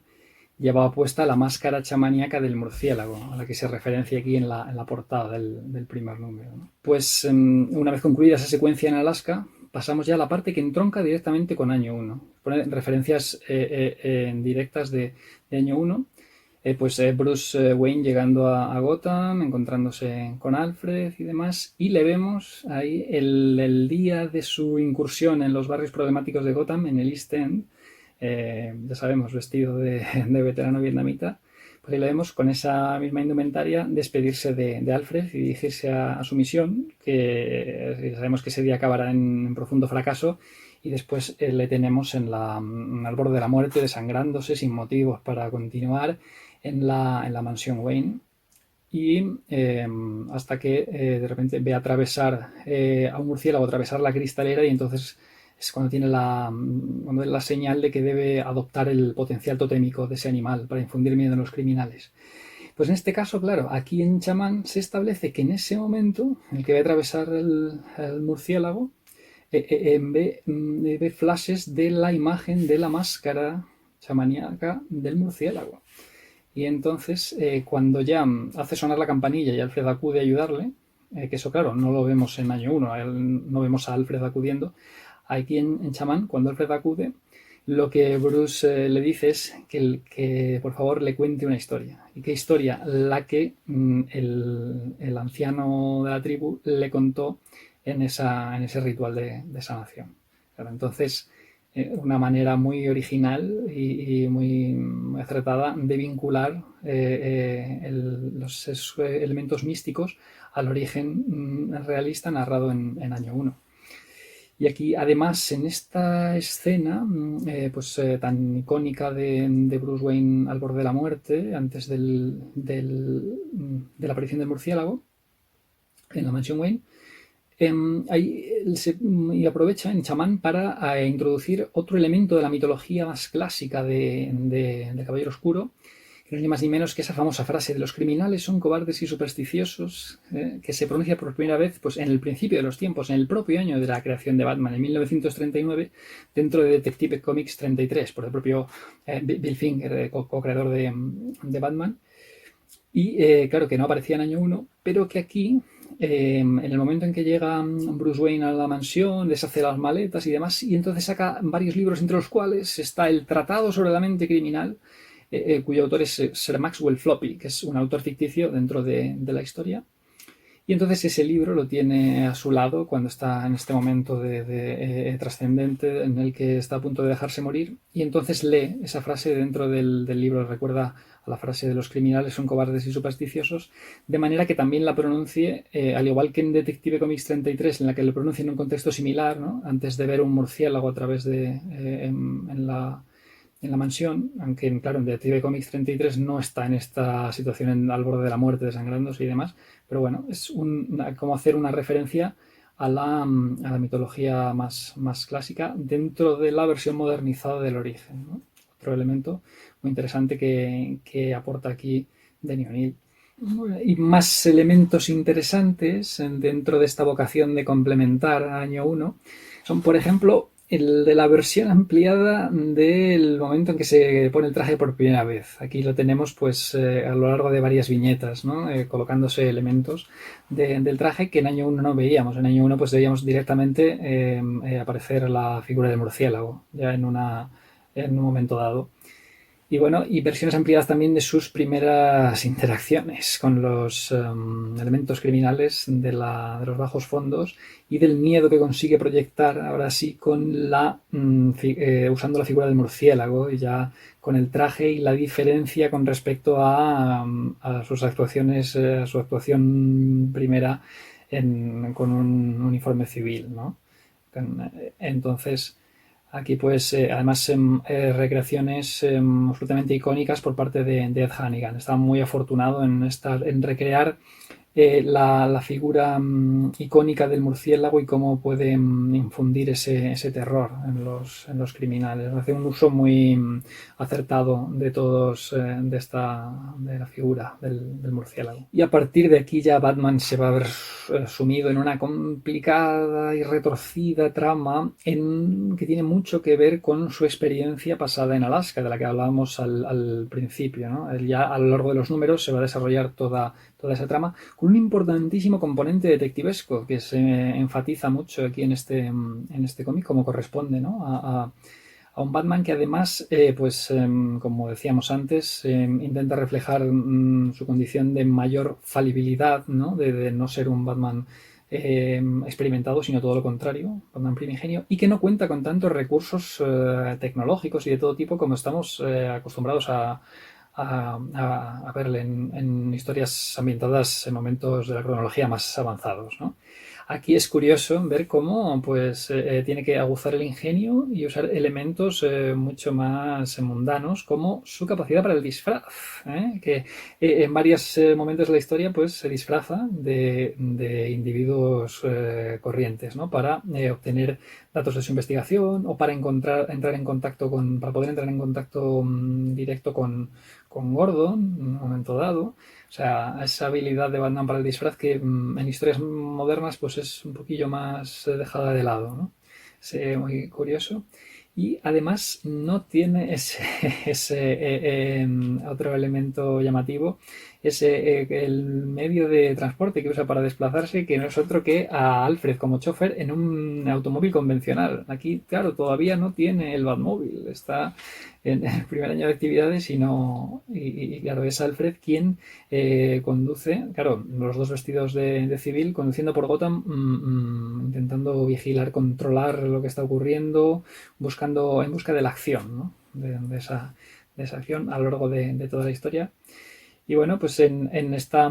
llevaba puesta la máscara chamaníaca del murciélago, a la que se referencia aquí en la portada del primer número, ¿no? Pues una vez concluida esa secuencia en Alaska, pasamos ya a la parte que entronca directamente con año 1. Pone referencias directas de año 1. Bruce Wayne llegando a Gotham, encontrándose con Alfred y demás, y le vemos ahí el día de su incursión en los barrios problemáticos de Gotham, en el East End, ya sabemos, vestido de veterano vietnamita, pues ahí le vemos con esa misma indumentaria despedirse de Alfred y dirigirse a su misión, que sabemos que ese día acabará en profundo fracaso, y después le tenemos al borde de la muerte, desangrándose sin motivos para continuar en la mansión Wayne, y hasta que de repente ve atravesar a un murciélago, atravesar la cristalera, y entonces es cuando tiene la señal de que debe adoptar el potencial totémico de ese animal para infundir miedo en los criminales. Pues en este caso, claro, aquí en Chamán se establece que en ese momento en el que va a atravesar el murciélago, ve flashes de la imagen de la máscara chamaníaca del murciélago. Y entonces, cuando ya hace sonar la campanilla y Alfred acude a ayudarle, que eso, claro, no lo vemos en año 1, no vemos a Alfred acudiendo, Aquí en Chamán, cuando Alfred acude, lo que Bruce le dice es que por favor le cuente una historia. ¿Y qué historia? La que el anciano de la tribu le contó en ese ritual de sanación. Claro, entonces, una manera muy original y muy acertada de vincular los elementos místicos al origen realista narrado en Año 1. Y aquí, además, en esta escena tan icónica de Bruce Wayne al borde de la muerte, antes de la aparición del murciélago en la mansión Wayne, ahí y aprovecha en Chamán para introducir otro elemento de la mitología más clásica de Caballero Oscuro, que no es ni más ni menos que esa famosa frase de los criminales son cobardes y supersticiosos, que se pronuncia por primera vez pues, en el principio de los tiempos, en el propio año de la creación de Batman, en 1939, dentro de Detective Comics 33, por el propio Bill Finger, co-creador de Batman. Y claro que no aparecía en Año 1, pero que aquí, en el momento en que llega Bruce Wayne a la mansión, deshace las maletas y demás, y entonces saca varios libros, entre los cuales está el Tratado sobre la mente criminal, cuyo autor es Sir Maxwell Floppy, que es un autor ficticio dentro de la historia. Y entonces ese libro lo tiene a su lado cuando está en este momento de trascendente en el que está a punto de dejarse morir, y entonces lee esa frase dentro del libro, recuerda a la frase de los criminales son cobardes y supersticiosos, de manera que también la pronuncie, al igual que en Detective Comics 33, en la que lo pronuncia en un contexto similar, ¿no? Antes de ver un murciélago a través de en la mansión, aunque claro, en Detective Comics 33 no está en esta situación al borde de la muerte, desangrándose y demás, pero bueno, es como hacer una referencia a la mitología más clásica dentro de la versión modernizada del origen, ¿no? Otro elemento muy interesante que aporta aquí Denny O'Neil. Y más elementos interesantes dentro de esta vocación de complementar a Año 1 son, por ejemplo, el de la versión ampliada del momento en que se pone el traje por primera vez. Aquí lo tenemos pues a lo largo de varias viñetas, ¿no? Colocándose elementos del traje que en Año 1 no veíamos. En Año 1 pues veíamos directamente aparecer la figura del murciélago ya en un momento dado. Y bueno, y versiones ampliadas también de sus primeras interacciones con los elementos criminales de los bajos fondos y del miedo que consigue proyectar ahora sí con usando la figura del murciélago y ya con el traje y la diferencia con respecto a sus actuaciones, a su actuación primera con un uniforme civil, ¿no? Entonces, aquí pues además recreaciones absolutamente icónicas por parte de Ed Hannigan. Está muy afortunado en recrear la figura icónica del murciélago y cómo puede infundir ese terror en los criminales. Hace un uso muy acertado de todos de la figura del murciélago. Y a partir de aquí ya Batman se va a ver sumido en una complicada y retorcida trama que tiene mucho que ver con su experiencia pasada en Alaska, de la que hablábamos al principio, ¿no? Él ya a lo largo de los números se va a desarrollar toda esa trama, con un importantísimo componente detectivesco que se enfatiza mucho aquí en este cómic, como corresponde, ¿no? A un Batman que además, como decíamos antes, intenta reflejar su condición de mayor falibilidad, ¿no? De no ser un Batman experimentado, sino todo lo contrario, Batman primigenio, y que no cuenta con tantos recursos tecnológicos y de todo tipo como estamos acostumbrados a verle en historias ambientadas en momentos de la cronología más avanzados, ¿no? Aquí es curioso ver cómo pues, tiene que aguzar el ingenio y usar elementos mucho más mundanos, como su capacidad para el disfraz, que en varios momentos de la historia pues, se disfraza de individuos corrientes, ¿no? Para obtener datos de su investigación o para para poder entrar en contacto directo con Gordon en un momento dado. O sea, esa habilidad de Batman para el disfraz que en historias modernas pues es un poquillo más dejada de lado, ¿no? Es muy curioso. Y además no tiene ese otro elemento llamativo, el medio de transporte que usa para desplazarse, que no es otro que a Alfred como chofer en un automóvil convencional. Aquí, claro, todavía no tiene el Batmóvil, está en el primer año de actividades y claro, es Alfred quien conduce, claro, los dos vestidos de civil, conduciendo por Gotham, intentando vigilar, controlar lo que está ocurriendo, en busca de la acción, ¿no? de esa acción a lo largo de toda la historia. Y bueno, pues en esta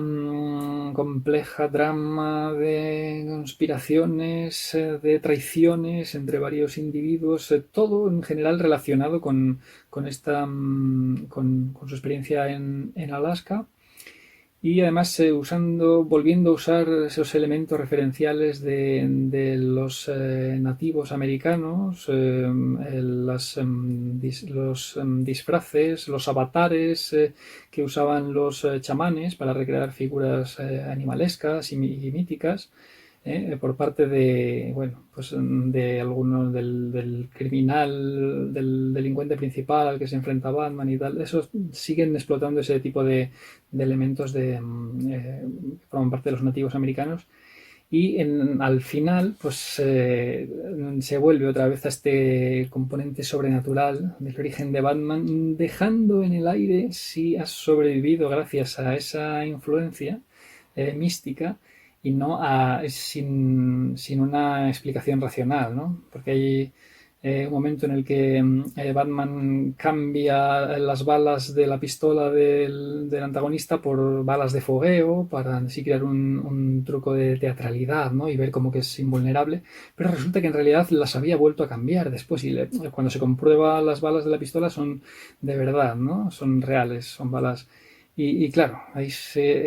compleja trama de conspiraciones, de traiciones entre varios individuos, todo en general relacionado con su experiencia en Alaska, y además volviendo a usar esos elementos referenciales de los nativos americanos, los disfraces, los avatares que usaban los chamanes para recrear figuras animalescas y míticas, por parte de alguno del criminal, del delincuente principal al que se enfrenta Batman y tal. Esos siguen explotando ese tipo de elementos que forman parte de los nativos americanos. Y al final, pues se vuelve otra vez a este componente sobrenatural del origen de Batman, dejando en el aire si ha sobrevivido gracias a esa influencia mística y no sin una explicación racional, ¿no? Porque hay un momento en el que Batman cambia las balas de la pistola del antagonista por balas de fogueo para así crear un truco de teatralidad, ¿no? Y ver como que es invulnerable, pero resulta que en realidad las había vuelto a cambiar después y cuando se comprueba las balas de la pistola son de verdad, ¿no? Son reales, son balas. Y claro, ahí se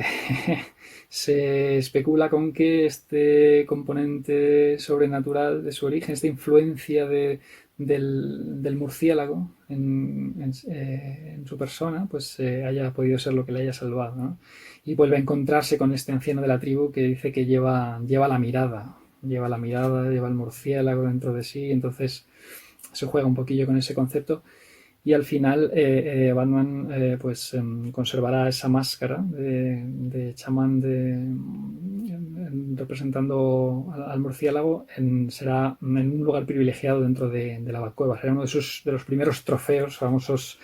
especula con que este componente sobrenatural de su origen, esta influencia del murciélago en su persona, pues haya podido ser lo que le haya salvado, ¿no? Y vuelve a encontrarse con este anciano de la tribu que dice que lleva la mirada, lleva el murciélago dentro de sí, entonces se juega un poquillo con ese concepto. Y al final Batman conservará esa máscara de chamán representando al murciélago, será en un lugar privilegiado dentro de la Batcueva. Será uno de los primeros trofeos famosos,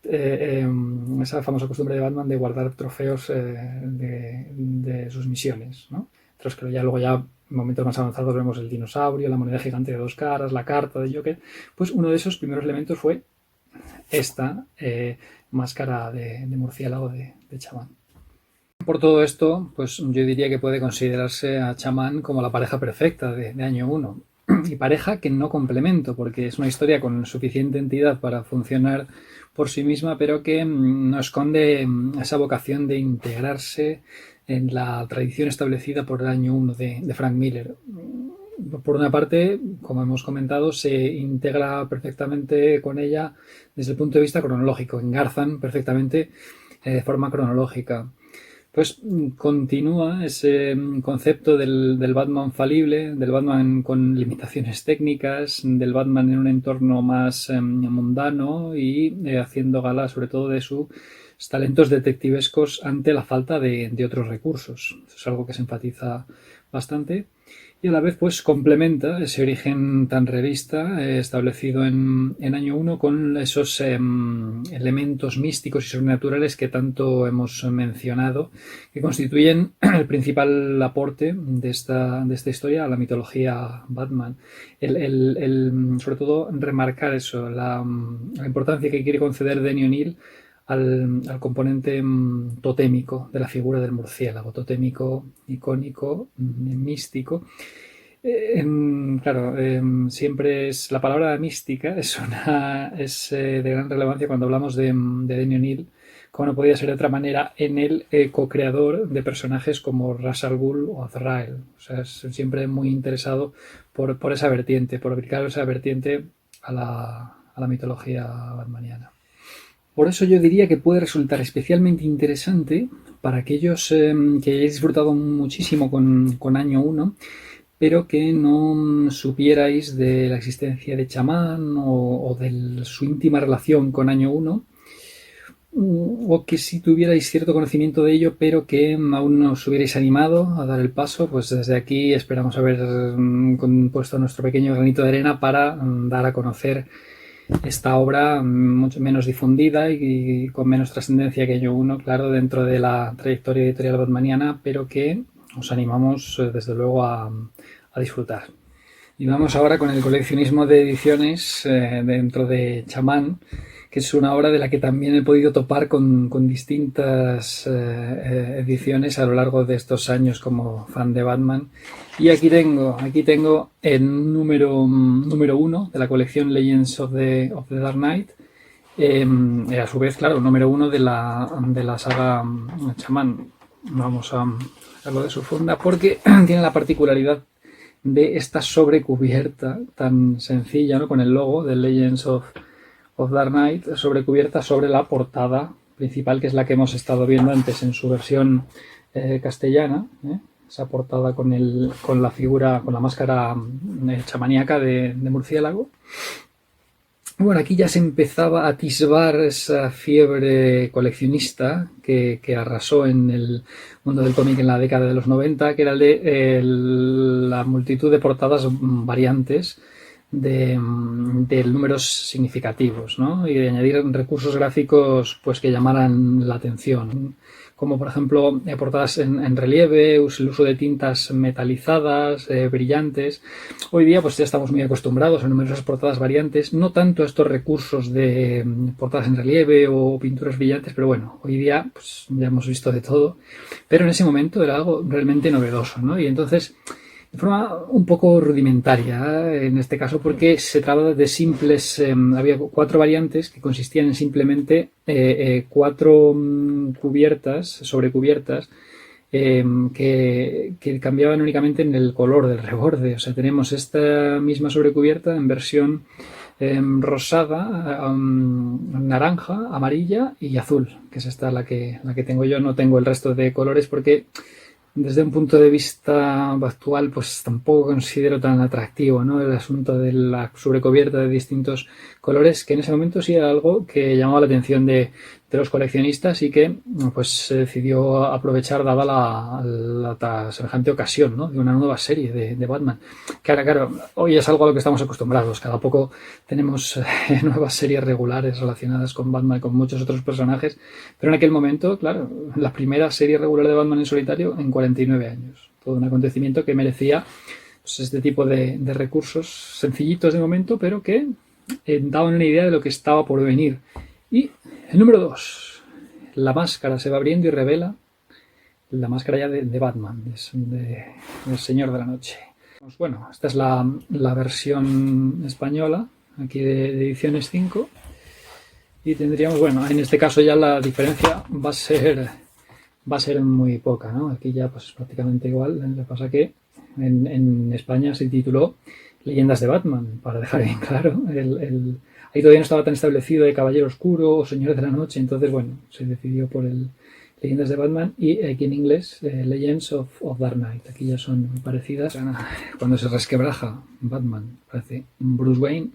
esa famosa costumbre de Batman de guardar trofeos de sus misiones, ¿no? Tras que luego ya en momentos más avanzados vemos el dinosaurio, la moneda gigante de 2 caras, la carta de Joker. Pues uno de esos primeros elementos fue esta máscara de murciélago de chamán. Por todo esto, pues yo diría que puede considerarse a Chamán como la pareja perfecta de año 1. Y pareja que no complemento, porque es una historia con suficiente entidad para funcionar por sí misma, pero que no esconde esa vocación de integrarse en la tradición establecida por el año 1 de Frank Miller. Por una parte, como hemos comentado, se integra perfectamente con ella desde el punto de vista cronológico, engarzan perfectamente de forma cronológica. Pues continúa ese concepto del Batman falible, del Batman con limitaciones técnicas, del Batman en un entorno más mundano y haciendo gala sobre todo de sus talentos detectivescos ante la falta de otros recursos. Eso es algo que se enfatiza bastante. Y a la vez pues complementa ese origen tan realista establecido en año 1 con esos elementos místicos y sobrenaturales que tanto hemos mencionado, que constituyen el principal aporte de esta historia a la mitología Batman. Sobre todo remarcar eso, la importancia que quiere conceder Denny O'Neil al componente totémico de la figura del murciélago, totémico, icónico, místico. Claro, siempre es la palabra mística, es de gran relevancia cuando hablamos de Denny O'Neil, como no podía ser de otra manera, en el co-creador de personajes como Ra's al Ghul o Azrael. O sea, es siempre muy interesado por esa vertiente, por aplicar esa vertiente a la mitología batmaniana. Por eso yo diría que puede resultar especialmente interesante para aquellos que hayáis disfrutado muchísimo con año 1, pero que no supierais de la existencia de Chamán o de su íntima relación con Año 1, o que si tuvierais cierto conocimiento de ello, pero que aún no os hubierais animado a dar el paso, pues desde aquí esperamos haber puesto nuestro pequeño granito de arena para dar a conocer esta obra mucho menos difundida y con menos trascendencia que Año 1, claro, dentro de la trayectoria editorial batmaniana, pero que os animamos desde luego a disfrutar. Y vamos ahora con el coleccionismo de ediciones dentro de Chamán, que es una obra de la que también he podido topar con distintas ediciones a lo largo de estos años como fan de Batman. Y aquí tengo el número 1 de la colección Legends of the Dark Knight. A su vez, claro, número 1 de la saga Chamán. Vamos a sacarlo de su funda porque tiene la particularidad de esta sobrecubierta tan sencilla, ¿no? Con el logo de Legends of Dark Knight, sobrecubierta sobre la portada principal, que es la que hemos estado viendo antes en su versión castellana, esa portada con la figura, con la máscara chamaníaca de murciélago. Bueno, aquí ya se empezaba a atisbar esa fiebre coleccionista que arrasó en el mundo del cómic en la década de los 90, que era el de la multitud de portadas variantes de números significativos, ¿no? Y de añadir recursos gráficos pues que llamaran la atención, como por ejemplo portadas en relieve, el uso de tintas metalizadas, brillantes. Hoy día pues ya estamos muy acostumbrados a numerosas portadas variantes, no tanto a estos recursos de portadas en relieve o pinturas brillantes, pero bueno, hoy día pues ya hemos visto de todo, pero en ese momento era algo realmente novedoso, ¿no? Y entonces, de forma un poco rudimentaria, en este caso, porque se trata de simples, había 4 variantes que consistían en simplemente 4 cubiertas, sobrecubiertas, que cambiaban únicamente en el color del reborde. O sea, tenemos esta misma sobrecubierta en versión rosada, naranja, amarilla y azul, que es esta la que tengo yo. No tengo el resto de colores porque desde un punto de vista actual pues tampoco considero tan atractivo, ¿no? El asunto de la sobrecubierta de distintos colores, que en ese momento sí era algo que llamaba la atención de los coleccionistas y que pues se decidió aprovechar dada la semejante ocasión, ¿no? De una nueva serie de Batman. Que ahora, claro, hoy es algo a lo que estamos acostumbrados. Cada poco tenemos nuevas series regulares relacionadas con Batman y con muchos otros personajes, pero en aquel momento, claro, la primera serie regular de Batman en solitario en 49 años. Todo un acontecimiento que merecía pues, este tipo de recursos sencillitos de momento, pero que daban una idea de lo que estaba por venir. Y el número 2, la máscara se va abriendo y revela la máscara ya de Batman, del Señor de la Noche. Pues bueno, esta es la versión española, aquí de ediciones 5. Y tendríamos, bueno, en este caso ya la diferencia va a ser muy poca, ¿no? Aquí ya pues prácticamente igual. Lo que pasa que en España se tituló Leyendas de Batman, para dejar bien claro. Ahí todavía no estaba tan establecido de Caballero Oscuro o Señores de la Noche, entonces bueno, se decidió por el Leyendas de Batman y aquí en inglés Legends of Dark Knight. Aquí ya son muy parecidas. Cuando se resquebraja Batman, parece Bruce Wayne,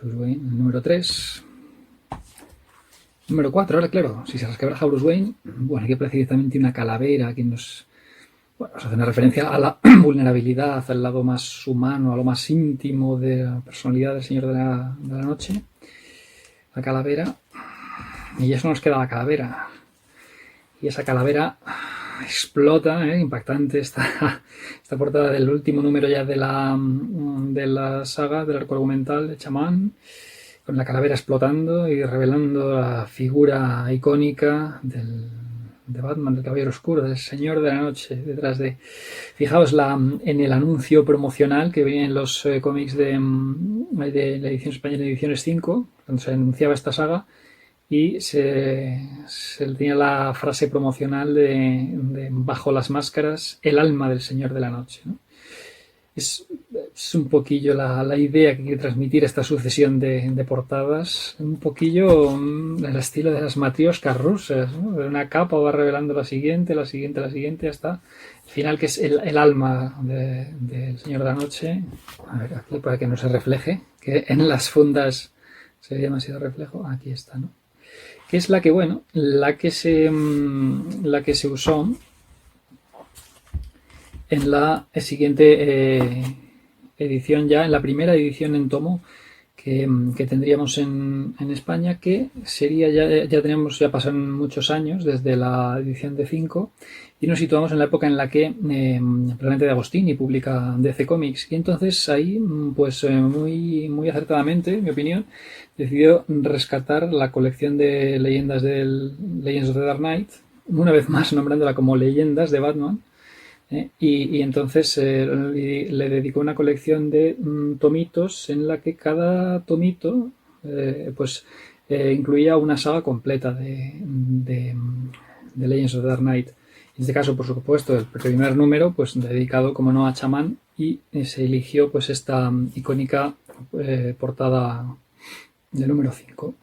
el número 3. Número 4, ahora claro, si se resquebraja Bruce Wayne, bueno, aquí aparece directamente una calavera que nos hace una referencia a la vulnerabilidad, al lado más humano, a lo más íntimo de la personalidad del Señor de la Noche. La calavera. Y ya solo nos queda la calavera. Y esa calavera explota, impactante esta portada del último número ya de la saga, del arco argumental de Chamán, con la calavera explotando y revelando la figura icónica de Batman, del Caballero Oscuro, del Señor de la Noche, detrás de... Fijaos en el anuncio promocional que viene en los cómics de la edición española, ediciones 5, cuando se anunciaba esta saga, y se tenía la frase promocional de bajo las máscaras, el alma del Señor de la Noche, ¿no? Es un poquillo la idea que quiere transmitir esta sucesión de portadas, un poquillo el estilo de las matrioscas rusas, ¿no? De una capa va revelando la siguiente, hasta el final que es el alma del Señor de la Noche. A ver, aquí para que no se refleje, que en las fundas sería demasiado reflejo. Aquí está, ¿no? Que es la que, bueno, la que se usó en la siguiente edición ya, en la primera edición en tomo que tendríamos en España, que sería ya pasaron muchos años desde la edición de 5 y nos situamos en la época en la que Planeta de Agostini publica DC Comics, y entonces ahí pues muy acertadamente, en mi opinión, decidió rescatar la colección de leyendas del Legends of the Dark Knight, una vez más nombrándola como Leyendas de Batman. Y entonces le dedicó una colección de tomitos en la que cada tomito pues incluía una saga completa de Legends of the Dark Knight. En este caso, por supuesto, el primer número pues dedicado, como no, a Chamán, y se eligió pues esta icónica portada del número 5,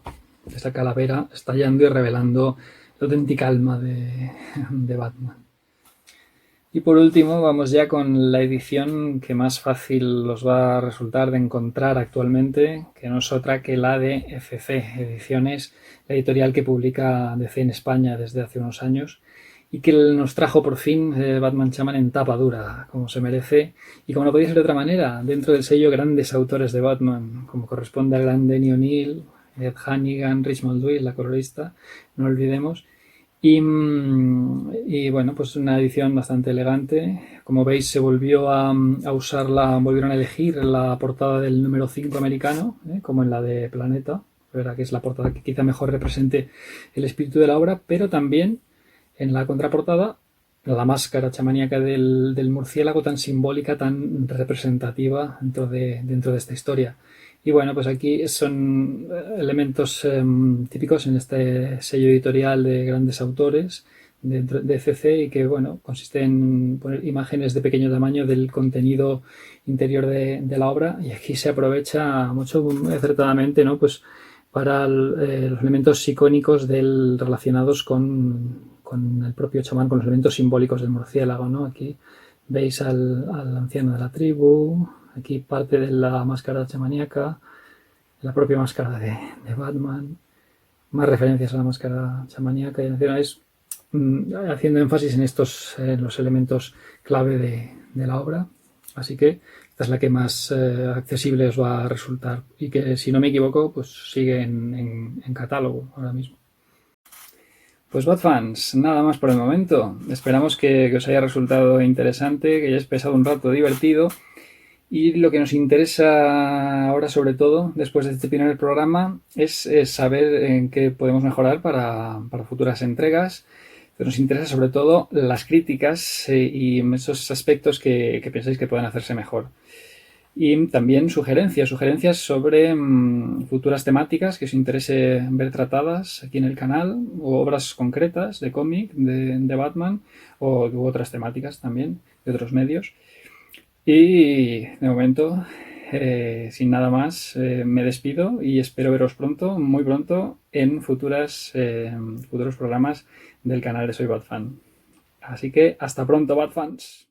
esta calavera estallando y revelando la auténtica alma de Batman. Y por último vamos ya con la edición que más fácil os va a resultar de encontrar actualmente, que no es otra que la de FC Ediciones, la editorial que publica DC en España desde hace unos años y que nos trajo por fin Batman Shaman en tapa dura, como se merece y como no podía ser de otra manera, dentro del sello grandes autores de Batman, como corresponde al gran Denny O'Neil, Ed Hannigan, Richmond Dewey, la colorista, no olvidemos. Y bueno, pues una edición bastante elegante. Como veis, se volvió a volvieron a elegir la portada del número 5 americano, como en la de Planeta, ¿verdad? Que es la portada que quizá mejor represente el espíritu de la obra, pero también en la contraportada la máscara chamaníaca del murciélago, tan simbólica, tan representativa dentro de esta historia. Y bueno, pues aquí son elementos típicos en este sello editorial de grandes autores de CC, y que bueno, consiste en poner imágenes de pequeño tamaño del contenido interior de la obra, y aquí se aprovecha mucho, muy acertadamente, ¿no? Pues para los elementos icónicos relacionados con el propio chamán, con los elementos simbólicos del murciélago, ¿no? Aquí veis al anciano de la tribu, aquí parte de la máscara chamaníaca, la propia máscara de Batman, más referencias a la máscara chamaníaca, y es haciendo énfasis en los elementos clave de la obra. Así que esta es la que más accesible os va a resultar, y que, si no me equivoco, pues sigue en catálogo ahora mismo. Pues Batfans, nada más por el momento. Esperamos que os haya resultado interesante, que hayáis pasado un rato divertido. Y lo que nos interesa ahora, sobre todo, después de este primer programa, es saber en qué podemos mejorar para futuras entregas. Pero nos interesa sobre todo las críticas y esos aspectos que pensáis que pueden hacerse mejor. Y también sugerencias sobre futuras temáticas que os interese ver tratadas aquí en el canal, o obras concretas de cómic de Batman, o otras temáticas también de otros medios. Y de momento, sin nada más, me despido y espero veros pronto, muy pronto, en futuros programas del canal de Soy Batfan. Así que hasta pronto, Batfans.